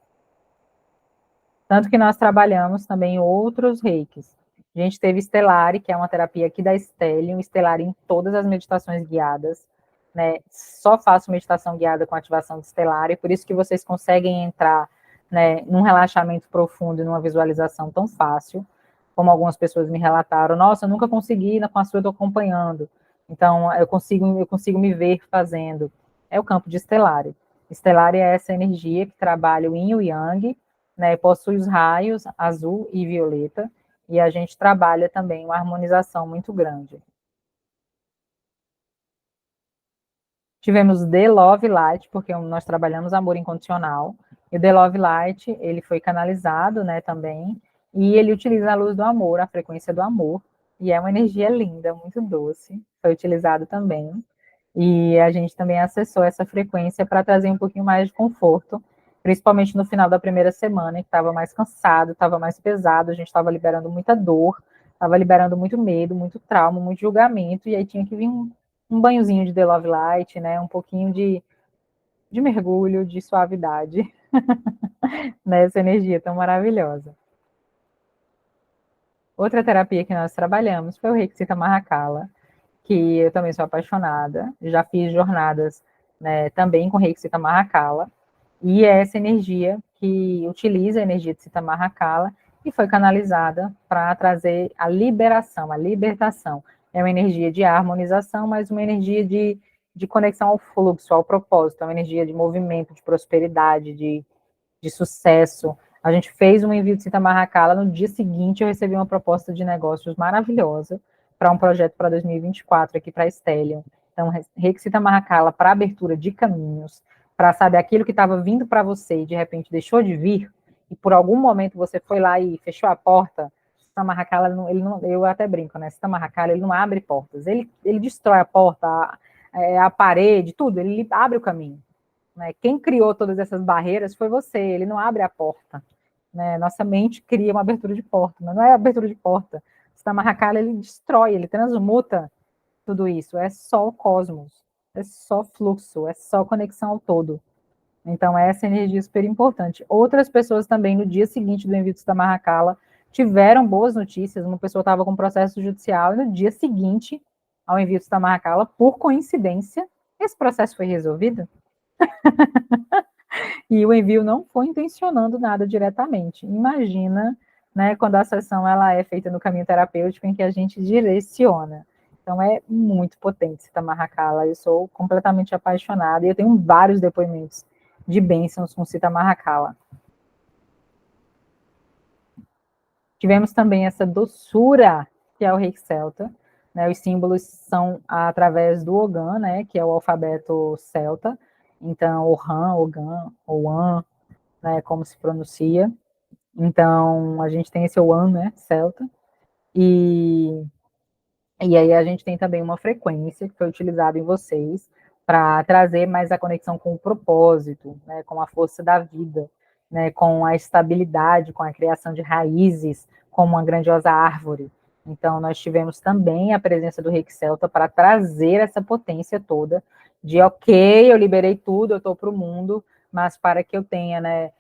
Tanto que nós trabalhamos também outros reikis. A gente teve Stellari, que é uma terapia aqui da Stellium, Stellari em todas as meditações guiadas, né? Só faço meditação guiada com ativação de Stellari, por isso que vocês conseguem entrar, né, num relaxamento profundo e numa visualização tão fácil, como algumas pessoas me relataram, nossa, eu nunca consegui, com a sua eu estou acompanhando. Então, eu consigo me ver fazendo. É o campo de Stellari. Stellari é essa energia que trabalha o yin e o yang, né, possui os raios azul e violeta, e a gente trabalha também uma harmonização muito grande. Tivemos The Love Light, porque nós trabalhamos amor incondicional, e o The Love Light, ele foi canalizado, né, também, e ele utiliza a luz do amor, a frequência do amor, e é uma energia linda, muito doce, foi utilizado também, e a gente também acessou essa frequência para trazer um pouquinho mais de conforto, principalmente no final da primeira semana, que estava mais cansado, estava mais pesado, a gente estava liberando muita dor, estava liberando muito medo, muito trauma, muito julgamento, e aí tinha que vir um banhozinho de The Love Light, né, um pouquinho de mergulho, de suavidade, nessa energia tão maravilhosa. Outra terapia que nós trabalhamos foi o Reiki Citta Mahakala, que eu também sou apaixonada, já fiz jornadas, né, também com Reiki Citta Mahakala, e é essa energia que utiliza a energia de Citta Mahakala e foi canalizada para trazer a liberação, a libertação. É uma energia de harmonização, mas uma energia de conexão ao fluxo, ao propósito, é uma energia de movimento, de prosperidade, de sucesso. A gente fez um envio de Citta Mahakala, no dia seguinte eu recebi uma proposta de negócios maravilhosa para um projeto para 2024 aqui para a Stellium. Então, Reiki Citta Mahakala para abertura de caminhos, para, saber aquilo que estava vindo para você e de repente deixou de vir, e por algum momento você foi lá e fechou a porta, Citta Mahakala, ele não, eu até brinco, né? Citta Mahakala, ele não abre portas, ele destrói a porta, a parede, tudo, ele abre o caminho. Né? Quem criou todas essas barreiras foi você, ele não abre a porta. Né? Nossa mente cria uma abertura de porta, mas não é abertura de porta. O Stamarrakala, ele destrói, ele transmuta tudo isso. É só o cosmos, é só fluxo, é só conexão ao todo. Então, essa energia é super importante. Outras pessoas também, no dia seguinte do envio do Stamarrakala, tiveram boas notícias. Uma pessoa estava com processo judicial e no dia seguinte ao envio do Stamarrakala, por coincidência, esse processo foi resolvido. E o envio não foi intencionando nada diretamente. Imagina, né, quando a sessão ela é feita no caminho terapêutico em que a gente direciona. Então é muito potente Citta Mahakala. Eu sou completamente apaixonada e eu tenho vários depoimentos de bênçãos com Citta Mahakala. Tivemos também essa doçura que é o Reiki Celta. Né, os símbolos são através do Ogan, né, que é o alfabeto celta. Então, Ohan, Ogan, Oan, né, como se pronuncia. Então, a gente tem esse Oan, né, celta, e aí a gente tem também uma frequência que foi utilizada em vocês para trazer mais a conexão com o propósito, né, com a força da vida, né, com a estabilidade, com a criação de raízes, como uma grandiosa árvore. Então, nós tivemos também a presença do Reiki Celta para trazer essa potência toda de, ok, eu liberei tudo, eu estou para o mundo, mas para que eu tenha, né,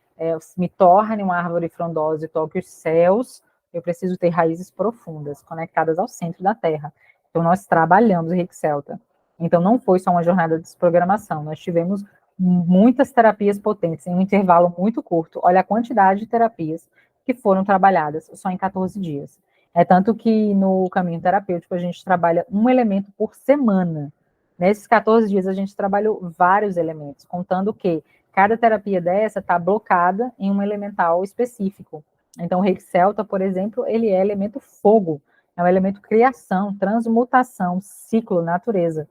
me torne uma árvore frondosa e toque os céus, eu preciso ter raízes profundas, conectadas ao centro da Terra. Então, nós trabalhamos o Reiki Celta. Então, não foi só uma jornada de desprogramação, nós tivemos muitas terapias potentes em um intervalo muito curto. Olha a quantidade de terapias que foram trabalhadas só em 14 dias. É tanto que no caminho terapêutico a gente trabalha um elemento por semana. Nesses 14 dias a gente trabalhou vários elementos, contando que cada terapia dessa está blocada em um elemental específico. Então, o Reiki Celta, por exemplo, ele é elemento fogo, é um elemento criação, transmutação, ciclo, natureza.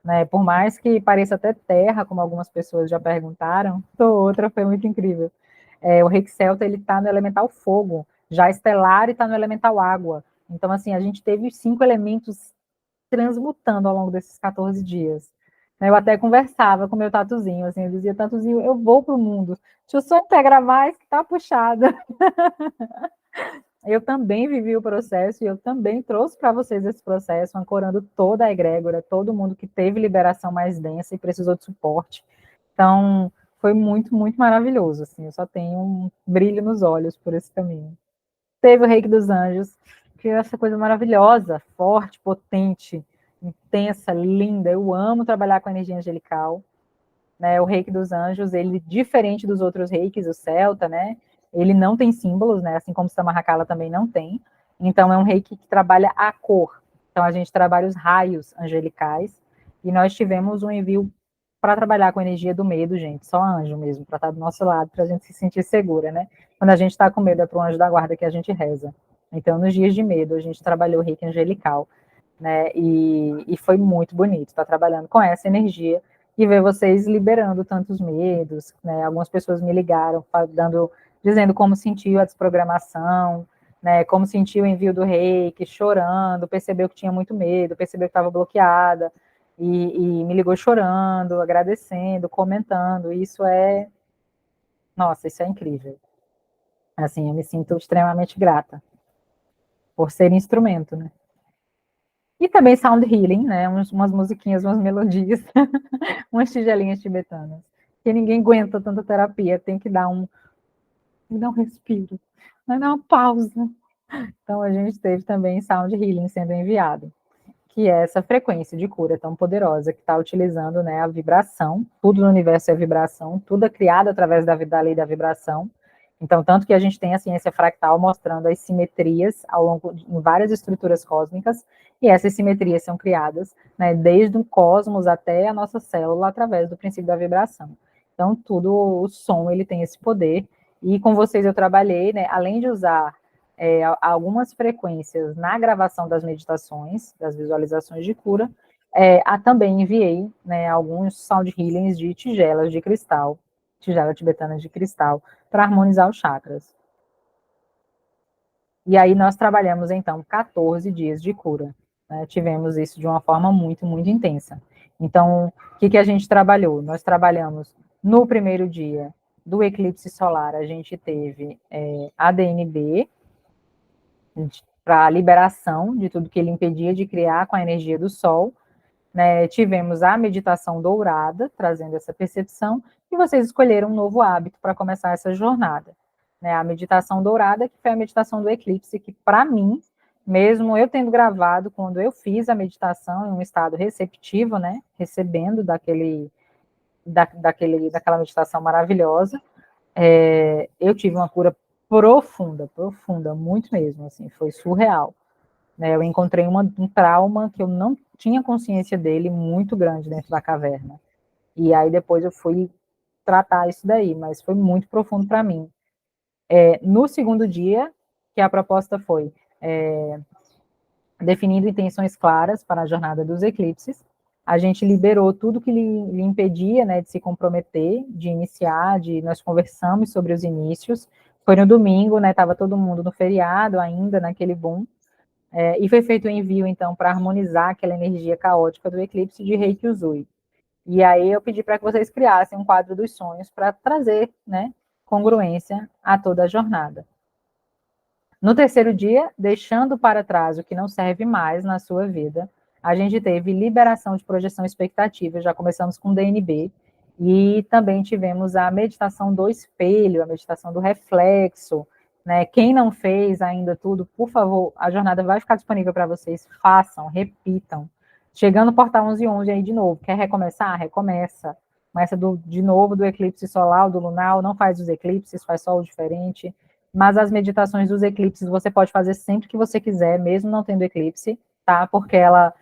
Né? Por mais que pareça até terra, como algumas pessoas já perguntaram, outra foi muito incrível. O Reiki Celta, ele está no elemental fogo, já Estelar está no elemental água. Então, assim, a gente teve os 5 elementos transmutando ao longo desses 14 dias. Eu até conversava com meu tatuzinho, assim, eu dizia, tatuzinho, eu vou para o mundo, deixa eu só integrar mais que tá puxada. Eu também vivi o processo e eu também trouxe para vocês esse processo, ancorando toda a egrégora, todo mundo que teve liberação mais densa e precisou de suporte. Então, foi muito, muito maravilhoso, assim, eu só tenho um brilho nos olhos por esse caminho. Teve o Reiki dos Anjos, que é essa coisa maravilhosa, forte, potente, intensa, linda. Eu amo trabalhar com a energia angelical, né? O Reiki dos Anjos, ele diferente dos outros reikis, o celta, né? Ele não tem símbolos, né? Assim como o Samaracala também não tem. Então é um reiki que trabalha a cor. Então a gente trabalha os raios angelicais e nós tivemos um envio para trabalhar com a energia do medo, gente, só anjo mesmo, para estar do nosso lado, para a gente se sentir segura, né? Quando a gente está com medo, é para o anjo da guarda que a gente reza. Então, nos dias de medo, a gente trabalhou o reiki angelical, né? E foi muito bonito estar trabalhando com essa energia e ver vocês liberando tantos medos, né? Algumas pessoas me ligaram, dizendo como sentiu a desprogramação, né? Como sentiu o envio do reiki, chorando, percebeu que tinha muito medo, percebeu que estava bloqueada. E me ligou chorando, agradecendo, comentando. Nossa, isso é incrível. Assim, eu me sinto extremamente grata por ser instrumento, né? E também sound healing, né? Umas musiquinhas, umas melodias, umas tigelinhas tibetanas. Que ninguém aguenta tanta terapia, tem que dar um respiro, vai dar uma pausa. Então a gente teve também sound healing sendo enviado, que é essa frequência de cura tão poderosa que está utilizando, né, a vibração. Tudo no universo é vibração, tudo é criado através da lei da vibração. Então, tanto que a gente tem a ciência fractal mostrando as simetrias ao longo em várias estruturas cósmicas, e essas simetrias são criadas, né, desde o cosmos até a nossa célula através do princípio da vibração. Então, tudo o som ele tem esse poder. E com vocês eu trabalhei, né, além de usar algumas frequências na gravação das meditações, das visualizações de cura, também enviei, né, alguns sound healings de tigelas de cristal, tigela tibetana de cristal, para harmonizar os chakras. E aí nós trabalhamos, então, 14 dias de cura. Né? Tivemos isso de uma forma muito, muito intensa. Então, o que a gente trabalhou? Nós trabalhamos no primeiro dia do eclipse solar, a gente teve ADNB, para a liberação de tudo que ele impedia de criar com a energia do Sol. Né? Tivemos a meditação dourada, trazendo essa percepção, e vocês escolheram um novo hábito para começar essa jornada. Né? A meditação dourada, que foi a meditação do eclipse, que para mim, mesmo eu tendo gravado, quando eu fiz a meditação em um estado receptivo, né? Recebendo daquela meditação maravilhosa, eu tive uma cura profunda, profunda, muito mesmo, assim, foi surreal. Né? Eu encontrei um trauma que eu não tinha consciência dele muito grande dentro da caverna. E aí depois eu fui tratar isso daí, mas foi muito profundo para mim. No segundo dia, que a proposta foi definindo intenções claras para a jornada dos eclipses, a gente liberou tudo que lhe impedia, né, de se comprometer, de iniciar, nós conversamos sobre os inícios. Foi no domingo, né, estava todo mundo no feriado ainda, naquele boom, e foi feito o envio, então, para harmonizar aquela energia caótica do eclipse de Reiki Usui. E aí eu pedi para que vocês criassem um quadro dos sonhos para trazer, né, congruência a toda a jornada. No terceiro dia, deixando para trás o que não serve mais na sua vida, a gente teve liberação de projeção expectativa, já começamos com DNB, e também tivemos a meditação do espelho, a meditação do reflexo, né? Quem não fez ainda tudo, por favor, a jornada vai ficar disponível para vocês, façam, repitam. Chegando no portal 1111 aí de novo, quer recomeçar? Recomeça. Começa de novo do eclipse solar, do lunar, não faz os eclipses, faz só o diferente. Mas as meditações dos eclipses você pode fazer sempre que você quiser, mesmo não tendo eclipse, tá? Porque ela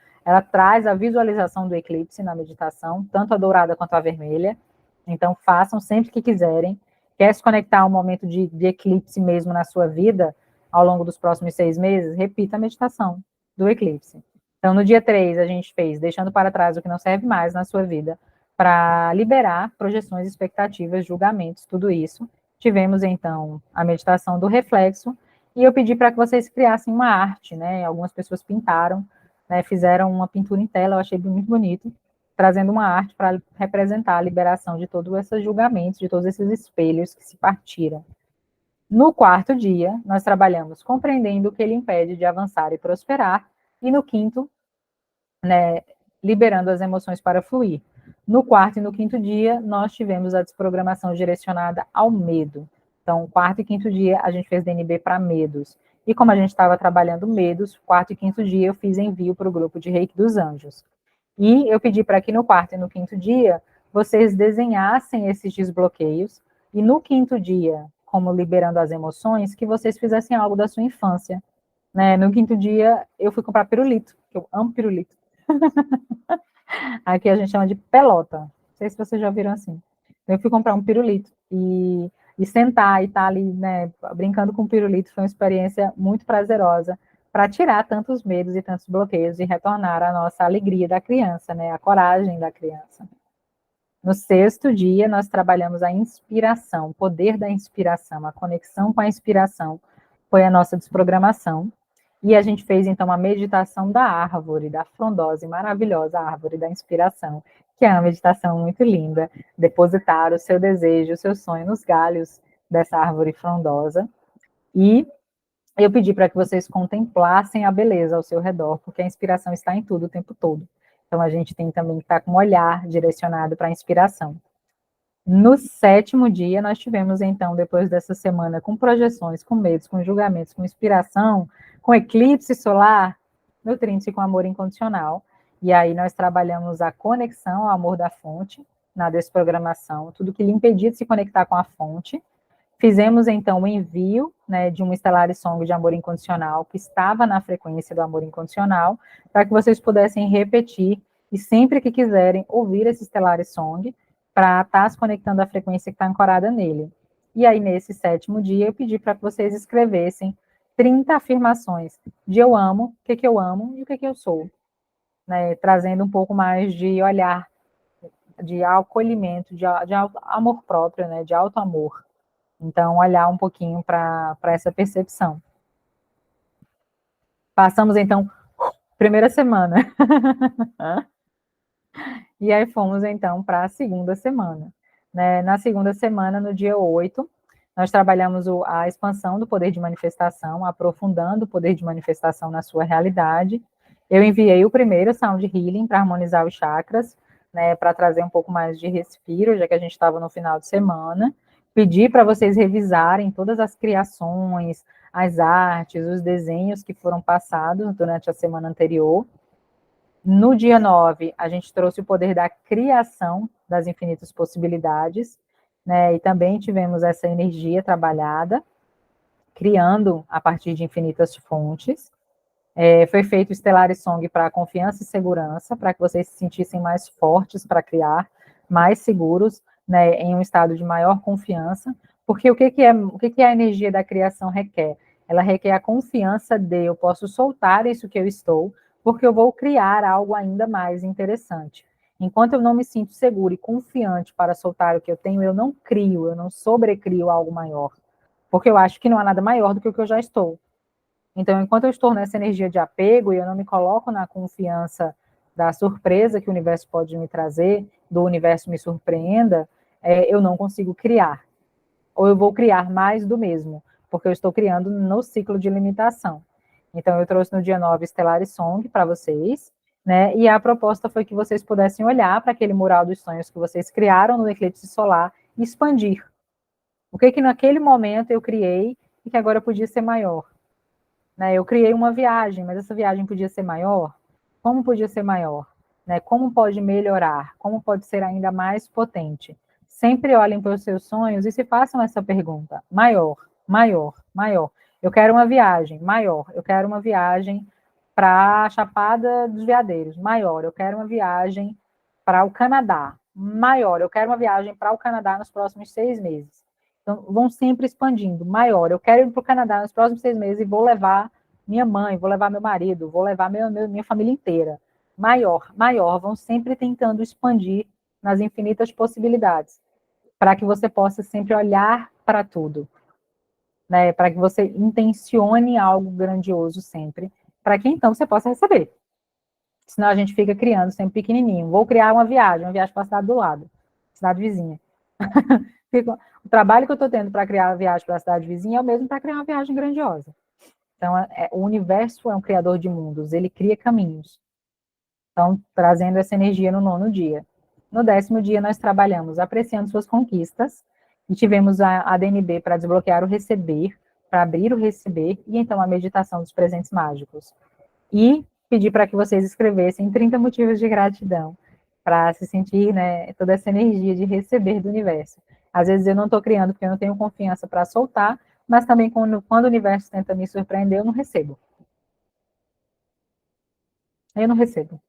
traz a visualização do eclipse na meditação, tanto a dourada quanto a vermelha. Então, façam sempre que quiserem. Quer se conectar a um momento de eclipse mesmo na sua vida, ao longo dos próximos 6 meses, repita a meditação do eclipse. Então, no dia 3, a gente fez deixando para trás o que não serve mais na sua vida, para liberar projeções, expectativas, julgamentos, tudo isso. Tivemos, então, a meditação do reflexo, e eu pedi para que vocês criassem uma arte, né? Algumas pessoas pintaram, né? Fizeram uma pintura em tela, eu achei muito bonito, trazendo uma arte para representar a liberação de todos esses julgamentos, de todos esses espelhos que se partiram. No quarto dia, nós trabalhamos compreendendo o que ele impede de avançar e prosperar, e no quinto, né, liberando as emoções para fluir. No quarto e no quinto dia, nós tivemos a desprogramação direcionada ao medo. Então, quarto e quinto dia, a gente fez DNB para medos. E como a gente estava trabalhando medos, quarto e quinto dia eu fiz envio para o grupo de Reiki dos Anjos. E eu pedi para que no quarto e no quinto dia, vocês desenhassem esses desbloqueios. E no quinto dia, como liberando as emoções, que vocês fizessem algo da sua infância. Né? No quinto dia, eu fui comprar pirulito, que eu amo pirulito. Aqui a gente chama de pelota. Não sei se vocês já viram assim. Eu fui comprar um pirulito e sentar e estar ali, né, brincando com o pirulito foi uma experiência muito prazerosa para tirar tantos medos e tantos bloqueios e retornar a nossa alegria da criança, né, a coragem da criança. No sexto dia, nós trabalhamos a inspiração, o poder da inspiração, a conexão com a inspiração foi a nossa desprogramação. E a gente fez, então, a meditação da árvore, da frondosa e maravilhosa árvore da inspiração, que é uma meditação muito linda. Depositar o seu desejo, o seu sonho nos galhos dessa árvore frondosa. E eu pedi para que vocês contemplassem a beleza ao seu redor, porque a inspiração está em tudo o tempo todo. Então, a gente tem também que estar com um olhar direcionado para a inspiração. No sétimo dia, nós tivemos, então, depois dessa semana, com projeções, com medos, com julgamentos, com inspiração, com eclipse solar, nutrindo-se com amor incondicional. E aí nós trabalhamos a conexão ao amor da fonte, na desprogramação, tudo que lhe impedia de se conectar com a fonte. Fizemos, então, o envio, né, de um Stellar Song de amor incondicional, que estava na frequência do amor incondicional, para que vocês pudessem repetir, e sempre que quiserem, ouvir esse Stellar Song, para estar se conectando à frequência que está ancorada nele. E aí, nesse sétimo dia, eu pedi para que vocês escrevessem 30 afirmações de eu amo, o que eu amo e o que eu sou. Né, trazendo um pouco mais de olhar, de acolhimento, de amor próprio, né, de auto-amor. Então, olhar um pouquinho para essa percepção. Passamos, então, primeira semana. E aí fomos, então, para a segunda semana. Né? Na segunda semana, no dia 8, nós trabalhamos a expansão do poder de manifestação, aprofundando o poder de manifestação na sua realidade. Eu enviei o primeiro Sound Healing para harmonizar os chakras, né, para trazer um pouco mais de respiro, já que a gente estava no final de semana. Pedi para vocês revisarem todas as criações, as artes, os desenhos que foram passados durante a semana anterior. No dia 9, a gente trouxe o poder da criação das infinitas possibilidades, né? E também tivemos essa energia trabalhada, criando a partir de infinitas fontes. Foi feito o Stellar Song para confiança e segurança, para que vocês se sentissem mais fortes para criar, mais seguros, né, em um estado de maior confiança. Porque o que a energia da criação requer? Ela requer a confiança de eu posso soltar isso que eu estou, porque eu vou criar algo ainda mais interessante. Enquanto eu não me sinto seguro e confiante para soltar o que eu tenho, eu não crio, eu não sobrecrio algo maior. Porque eu acho que não há nada maior do que o que eu já estou. Então, enquanto eu estou nessa energia de apego e eu não me coloco na confiança da surpresa que o universo pode me trazer, do universo me surpreenda, eu não consigo criar. Ou eu vou criar mais do mesmo, porque eu estou criando no ciclo de limitação. Então, eu trouxe no dia 9 Stellar Song para vocês, né? E a proposta foi que vocês pudessem olhar para aquele mural dos sonhos que vocês criaram no eclipse solar e expandir. O que naquele momento eu criei e que agora podia ser maior. Né, eu criei uma viagem, mas essa viagem podia ser maior? Como podia ser maior? Né, como pode melhorar? Como pode ser ainda mais potente? Sempre olhem para os seus sonhos e se façam essa pergunta. Maior, maior, maior. Eu quero uma viagem, maior. Eu quero uma viagem para a Chapada dos Veadeiros, maior. Eu quero uma viagem para o Canadá, maior. Eu quero uma viagem para o Canadá nos próximos 6 meses. Então, vão sempre expandindo, maior. Eu quero ir para o Canadá nos próximos 6 meses e vou levar minha mãe, vou levar meu marido, vou levar minha família inteira. Maior, maior. Vão sempre tentando expandir nas infinitas possibilidades, para que você possa sempre olhar para tudo, né? Para que você intencione algo grandioso sempre, para que então você possa receber. Senão a gente fica criando sempre pequenininho. Vou criar uma viagem para a cidade do lado, cidade vizinha. O trabalho que eu estou tendo para criar a viagem para a cidade vizinha é o mesmo para criar uma viagem grandiosa. Então, o universo é um criador de mundos, ele cria caminhos. Então, trazendo essa energia no 9º dia. No 10º dia, nós trabalhamos apreciando suas conquistas e tivemos a DNB para desbloquear o receber, para abrir o receber e então a meditação dos presentes mágicos. E pedir para que vocês escrevessem 30 motivos de gratidão para se sentir, né, toda essa energia de receber do universo. Às vezes eu não estou criando porque eu não tenho confiança para soltar, mas também quando o universo tenta me surpreender, eu não recebo. Eu não recebo.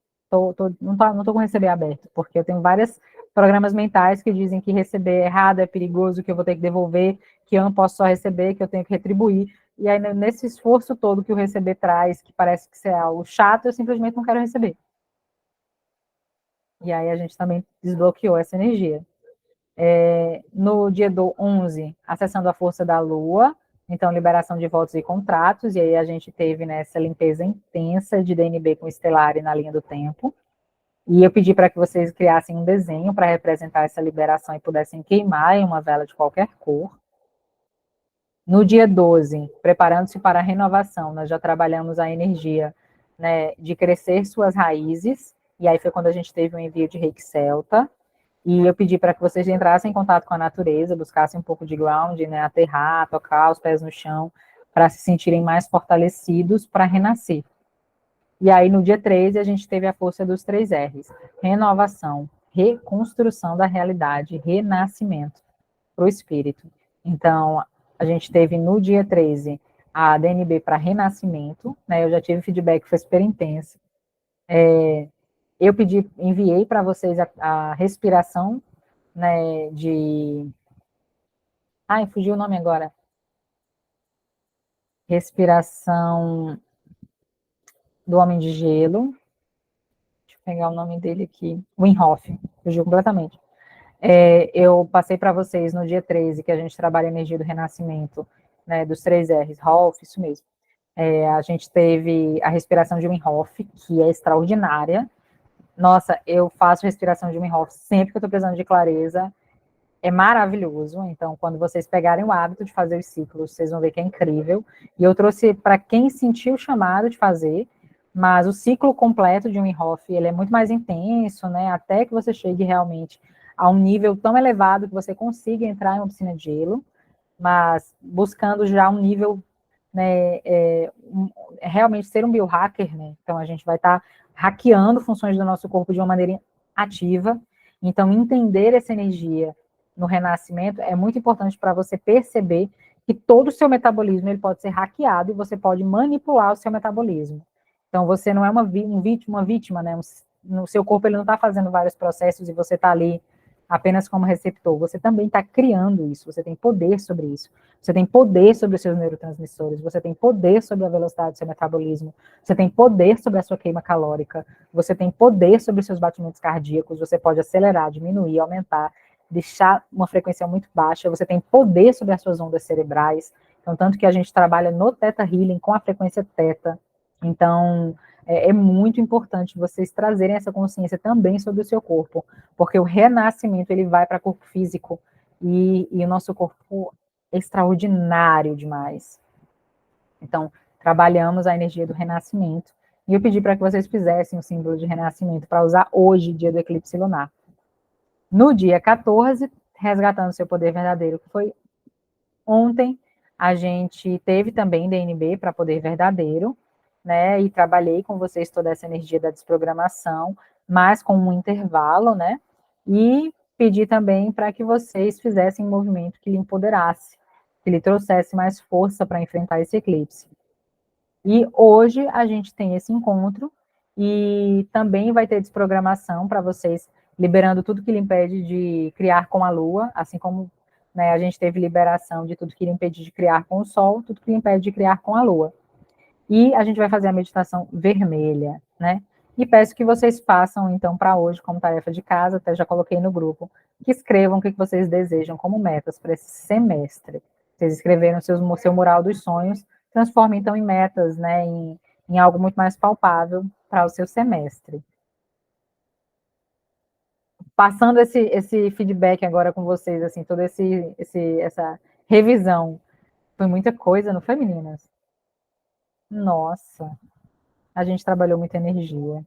Não tô com receber aberto, porque eu tenho vários programas mentais que dizem que receber é errado, é perigoso, que eu vou ter que devolver, que eu não posso só receber, que eu tenho que retribuir. E aí, nesse esforço todo que o receber traz, que parece que é algo chato, eu simplesmente não quero receber. E aí a gente também desbloqueou essa energia. No dia do 11, acessando a força da Lua, então liberação de votos e contratos, e aí a gente teve nessa limpeza intensa de DNB com Stellari na linha do tempo. E eu pedi para que vocês criassem um desenho para representar essa liberação e pudessem queimar em uma vela de qualquer cor. No dia 12, preparando-se para a renovação, nós já trabalhamos a energia, né, de crescer suas raízes, e aí foi quando a gente teve um envio de Reiki Celta, e eu pedi para que vocês entrassem em contato com a natureza, buscassem um pouco de ground, né, aterrar, tocar os pés no chão, para se sentirem mais fortalecidos para renascer. E aí, no dia 13, a gente teve a força dos 3 R's: renovação, reconstrução da realidade, renascimento para o espírito. Então, a gente teve no dia 13 a DNB para renascimento, né? Eu já tive feedback, foi super intenso. Eu enviei para vocês a respiração, né, de... Ai, fugiu o nome agora. Respiração do Homem de Gelo. Deixa eu pegar o nome dele aqui. Wim Hof. Fugiu completamente. Eu passei para vocês no dia 13, que a gente trabalha a energia do renascimento, né, dos 3 R's, Hof, isso mesmo. A gente teve a respiração de Wim Hof, que é extraordinária. Nossa, eu faço respiração de Wim Hof sempre que eu estou precisando de clareza. É maravilhoso. Então, quando vocês pegarem o hábito de fazer os ciclos, vocês vão ver que é incrível. E eu trouxe para quem sentiu o chamado de fazer, mas o ciclo completo de Wim Hof, ele é muito mais intenso, né? Até que você chegue realmente a um nível tão elevado que você consiga entrar em uma piscina de gelo, mas buscando já um nível, né, realmente ser um biohacker, né? Então a gente vai estar hackeando funções do nosso corpo de uma maneira ativa. Então entender essa energia no renascimento é muito importante para você perceber que todo o seu metabolismo ele pode ser hackeado e você pode manipular o seu metabolismo. Então você não é uma vítima, né? No seu corpo ele não está fazendo vários processos e você está ali apenas como receptor. Você também está criando isso. Você tem poder sobre isso. Você tem poder sobre os seus neurotransmissores, você tem poder sobre a velocidade do seu metabolismo, você tem poder sobre a sua queima calórica, você tem poder sobre os seus batimentos cardíacos, você pode acelerar, diminuir, aumentar, deixar uma frequência muito baixa, você tem poder sobre as suas ondas cerebrais, então tanto que a gente trabalha no Theta Healing com a frequência Theta, então é muito importante vocês trazerem essa consciência também sobre o seu corpo, porque o renascimento ele vai para o corpo físico, e o nosso corpo extraordinário demais. Então, trabalhamos a energia do renascimento. E eu pedi para que vocês fizessem o símbolo de renascimento para usar hoje, dia do eclipse lunar. No dia 14, resgatando seu poder verdadeiro, que foi ontem, a gente teve também DNB para poder verdadeiro, né? E trabalhei com vocês toda essa energia da desprogramação, mas com um intervalo, né? E pedi também para que vocês fizessem um movimento que lhe empoderasse, que lhe trouxesse mais força para enfrentar esse eclipse. E hoje a gente tem esse encontro e também vai ter desprogramação para vocês, liberando tudo que lhe impede de criar com a Lua, assim como, né, a gente teve liberação de tudo que lhe impede de criar com o Sol, tudo que lhe impede de criar com a Lua. E a gente vai fazer a meditação vermelha, né? E peço que vocês façam, então, para hoje, como tarefa de casa, até já coloquei no grupo, que escrevam o que vocês desejam como metas para esse semestre. Vocês escreveram seu mural dos sonhos, transformem, então, em metas, né? Em algo muito mais palpável para o seu semestre. Passando esse feedback agora com vocês, assim, toda essa revisão. Foi muita coisa, não foi, meninas? Nossa, a gente trabalhou muita energia.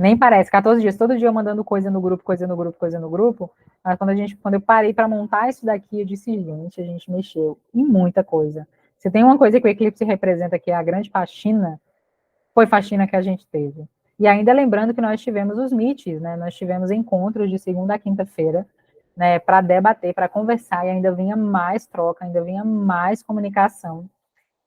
Nem parece, 14 dias, todo dia eu mandando coisa no grupo, coisa no grupo, coisa no grupo. Mas quando eu parei para montar isso daqui, eu disse, gente, a gente mexeu em muita coisa. Se tem uma coisa que o eclipse representa, que é a grande faxina, foi faxina que a gente teve. E ainda lembrando que nós tivemos os meets, né? Nós tivemos encontros de segunda a quinta-feira, né, para debater, para conversar, e ainda vinha mais troca, ainda vinha mais comunicação.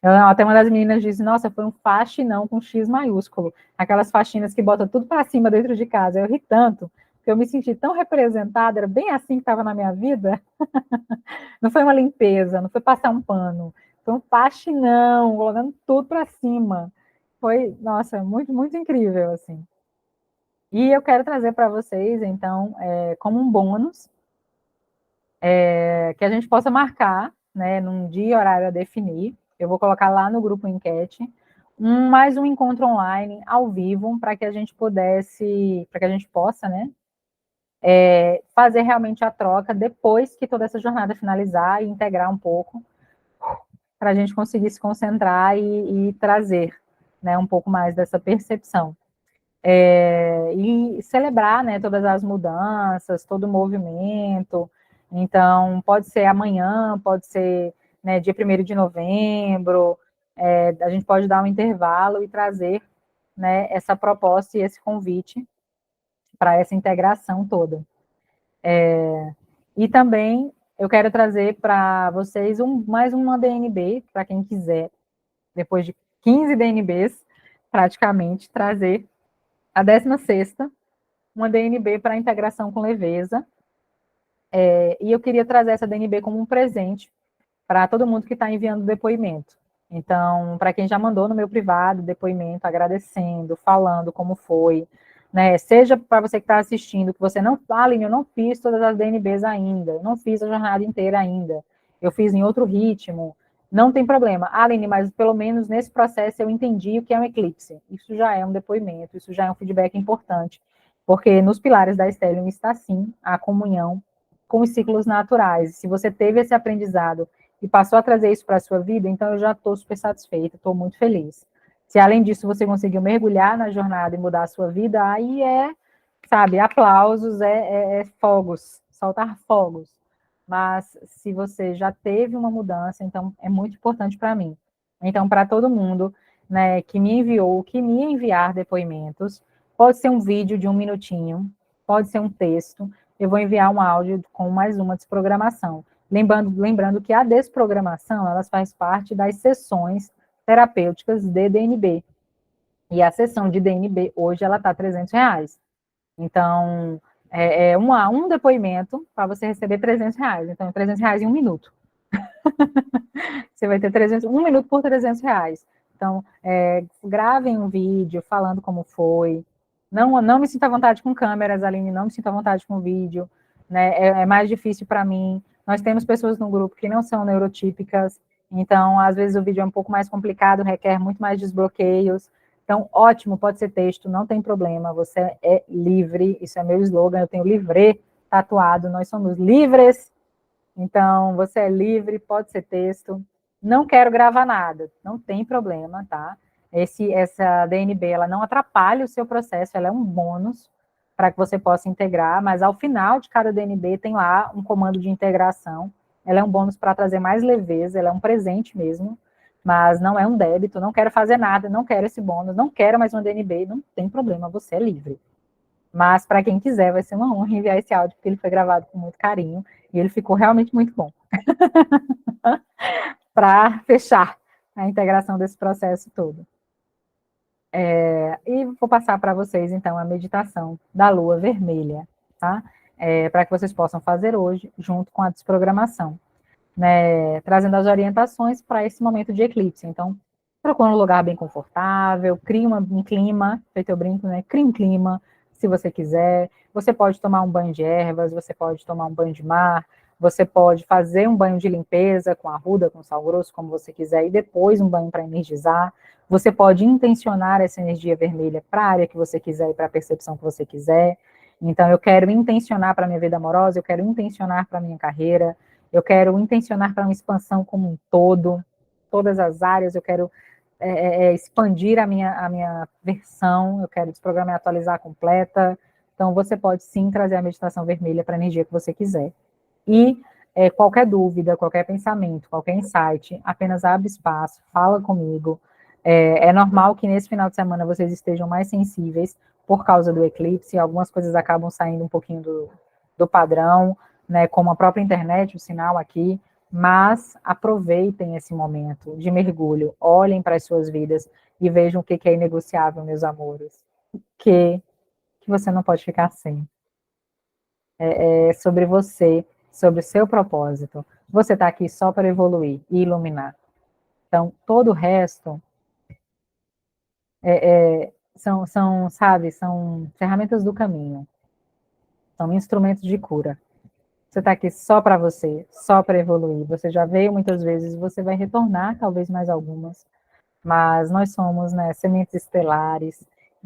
Até uma das meninas disse, nossa, foi um faxinão com X maiúsculo. Aquelas faxinas que botam tudo para cima dentro de casa. Eu ri tanto, que eu me senti tão representada, era bem assim que estava na minha vida. Não foi uma limpeza, não foi passar um pano. Foi um faxinão, colocando tudo para cima. Foi, nossa, muito, muito incrível, assim. E eu quero trazer para vocês, então, como um bônus, que a gente possa marcar, né, num dia e horário a definir. Eu vou colocar lá no grupo enquete, mais um encontro online, ao vivo, para que a gente possa, né, fazer realmente a troca depois que toda essa jornada finalizar e integrar um pouco, para a gente conseguir se concentrar e trazer, né, um pouco mais dessa percepção. E celebrar, né, todas as mudanças, todo o movimento. Então, pode ser amanhã, pode ser, né, dia 1º de novembro, a gente pode dar um intervalo e trazer, né, essa proposta e esse convite para essa integração toda. E também eu quero trazer para vocês mais uma DNB, para quem quiser, depois de 15 DNBs, praticamente, trazer a 16ª, uma DNB para integração com leveza, e eu queria trazer essa DNB como um presente para todo mundo que está enviando depoimento. Então, para quem já mandou no meu privado depoimento, agradecendo, falando como foi, né? Seja para você que está assistindo, que você não fala, Aline, eu não fiz todas as DNBs ainda, eu não fiz a jornada inteira ainda, eu fiz em outro ritmo, não tem problema. Aline, mas pelo menos nesse processo eu entendi o que é um eclipse. Isso já é um depoimento, isso já é um feedback importante, porque nos pilares da Stellium está sim a comunhão com os ciclos naturais. Se você teve esse aprendizado e passou a trazer isso para a sua vida, então eu já estou super satisfeita, estou muito feliz. Se além disso você conseguiu mergulhar na jornada e mudar a sua vida, aí sabe, aplausos, fogos, soltar fogos. Mas se você já teve uma mudança, então é muito importante para mim. Então, para todo mundo, né, que me enviou, que me enviar depoimentos, pode ser um vídeo de 1 minutinho, pode ser um texto, eu vou enviar um áudio com mais uma desprogramação. Lembrando que a desprogramação, elas faz parte das sessões terapêuticas de DNB. E a sessão de DNB, hoje, ela está R$300. Então, um depoimento para você receber R$300. Então, R$300 em 1 minuto. Você vai ter 1 minuto por R$300. Então, gravem um vídeo falando como foi. Não me sinta à vontade com câmeras, Aline, não me sinta à vontade com vídeo. Né? É mais difícil para mim. Nós temos pessoas no grupo que não são neurotípicas, então, às vezes, o vídeo é um pouco mais complicado, requer muito mais desbloqueios. Então, ótimo, pode ser texto, não tem problema, você é livre, isso é meu slogan, eu tenho livre tatuado, nós somos livres. Então, você é livre, pode ser texto. Não quero gravar nada, não tem problema, tá? Essa DNB, ela não atrapalha o seu processo, ela é um bônus para que você possa integrar, mas ao final de cada DNB tem lá um comando de integração. Ela é um bônus para trazer mais leveza, ela é um presente mesmo, mas não é um débito, não quero fazer nada, não quero esse bônus, não quero mais uma DNB, não tem problema, você é livre. Mas para quem quiser, vai ser uma honra enviar esse áudio, porque ele foi gravado com muito carinho e ele ficou realmente muito bom. Para fechar a integração desse processo todo. E vou passar para vocês, então, a meditação da lua vermelha, tá? Para que vocês possam fazer hoje, junto com a desprogramação, né? Trazendo as orientações para esse momento de eclipse. Então, procure um lugar bem confortável, crie um clima, feito eu brinco, né? Crie um clima, se você quiser. Você pode tomar um banho de ervas, você pode tomar um banho de mar, você pode fazer um banho de limpeza com arruda, com sal grosso, como você quiser, e depois um banho para energizar. Você pode intencionar essa energia vermelha para a área que você quiser e para a percepção que você quiser. Então, eu quero intencionar para a minha vida amorosa, eu quero intencionar para a minha carreira, eu quero intencionar para uma expansão como um todo, todas as áreas, eu quero expandir a minha versão, eu quero desprogramar e atualizar completa. Então, você pode sim trazer a meditação vermelha para a energia que você quiser. E qualquer dúvida, qualquer pensamento, qualquer insight, apenas abre espaço, fala comigo. É normal que nesse final de semana vocês estejam mais sensíveis por causa do eclipse, algumas coisas acabam saindo um pouquinho do padrão, né, como a própria internet, o sinal aqui, mas aproveitem esse momento de mergulho, olhem para as suas vidas e vejam o que é inegociável, meus amores, que você não pode ficar sem. É sobre você, sobre o seu propósito. Você está aqui só para evoluir e iluminar. Então, todo o resto sabe, são ferramentas do caminho, são instrumentos de cura. Você está aqui só para você, só para evoluir. Você já veio muitas vezes, você vai retornar, talvez mais algumas, mas nós somos, né, sementes estelares,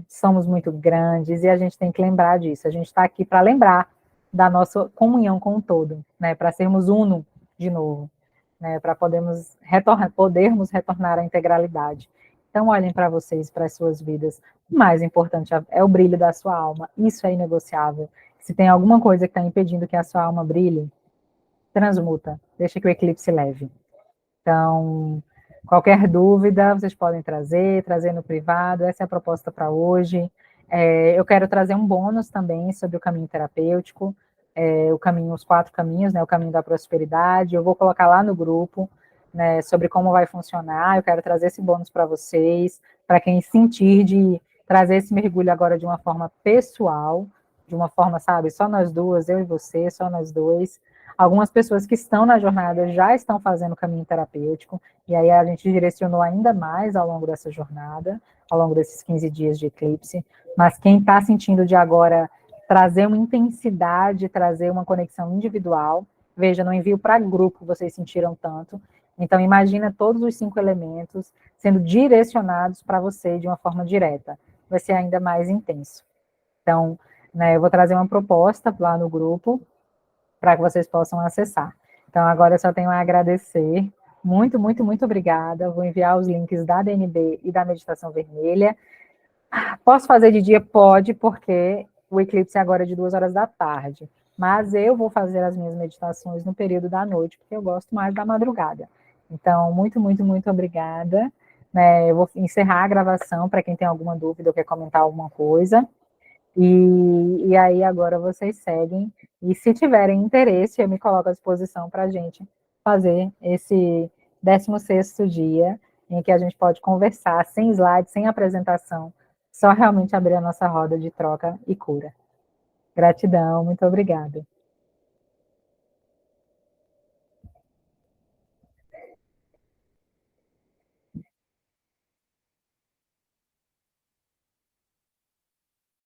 somos muito grandes e a gente tem que lembrar disso. A gente está aqui para lembrar da nossa comunhão com o todo, né, para sermos uno de novo, né, para podermos retornar à integralidade. Então, olhem para vocês, para as suas vidas. O mais importante é o brilho da sua alma. Isso é inegociável. Se tem alguma coisa que está impedindo que a sua alma brilhe, transmuta. Deixa que o eclipse leve. Então, qualquer dúvida, vocês podem trazer no privado. Essa é a proposta para hoje. Eu quero trazer um bônus também sobre o caminho terapêutico, os 4 caminhos, né, o caminho da prosperidade. Eu vou colocar lá no grupo, né, sobre como vai funcionar. Eu quero trazer esse bônus para vocês, para quem sentir de trazer esse mergulho agora de uma forma pessoal, de uma forma, sabe, só nós duas, eu e você, só nós dois. Algumas pessoas que estão na jornada já estão fazendo o caminho terapêutico, e aí a gente direcionou ainda mais ao longo dessa jornada, ao longo desses 15 dias de eclipse, mas quem está sentindo de agora trazer uma intensidade, trazer uma conexão individual, veja, no envio para grupo vocês sentiram tanto, então imagina todos os 5 elementos sendo direcionados para você de uma forma direta, vai ser ainda mais intenso. Então, né, eu vou trazer uma proposta lá no grupo, para que vocês possam acessar. Então, agora eu só tenho a agradecer. Muito, muito, muito obrigada. Vou enviar os links da DNB e da Meditação Vermelha. Posso fazer de dia? Pode, porque o eclipse é agora de 2 horas da tarde. Mas eu vou fazer as minhas meditações no período da noite, porque eu gosto mais da madrugada. Então, muito, muito, muito obrigada. Eu vou encerrar a gravação para quem tem alguma dúvida ou quer comentar alguma coisa. E aí agora vocês seguem, e se tiverem interesse, eu me coloco à disposição para a gente fazer esse 16º dia, em que a gente pode conversar, sem slide, sem apresentação, só realmente abrir a nossa roda de troca e cura. Gratidão, muito obrigada.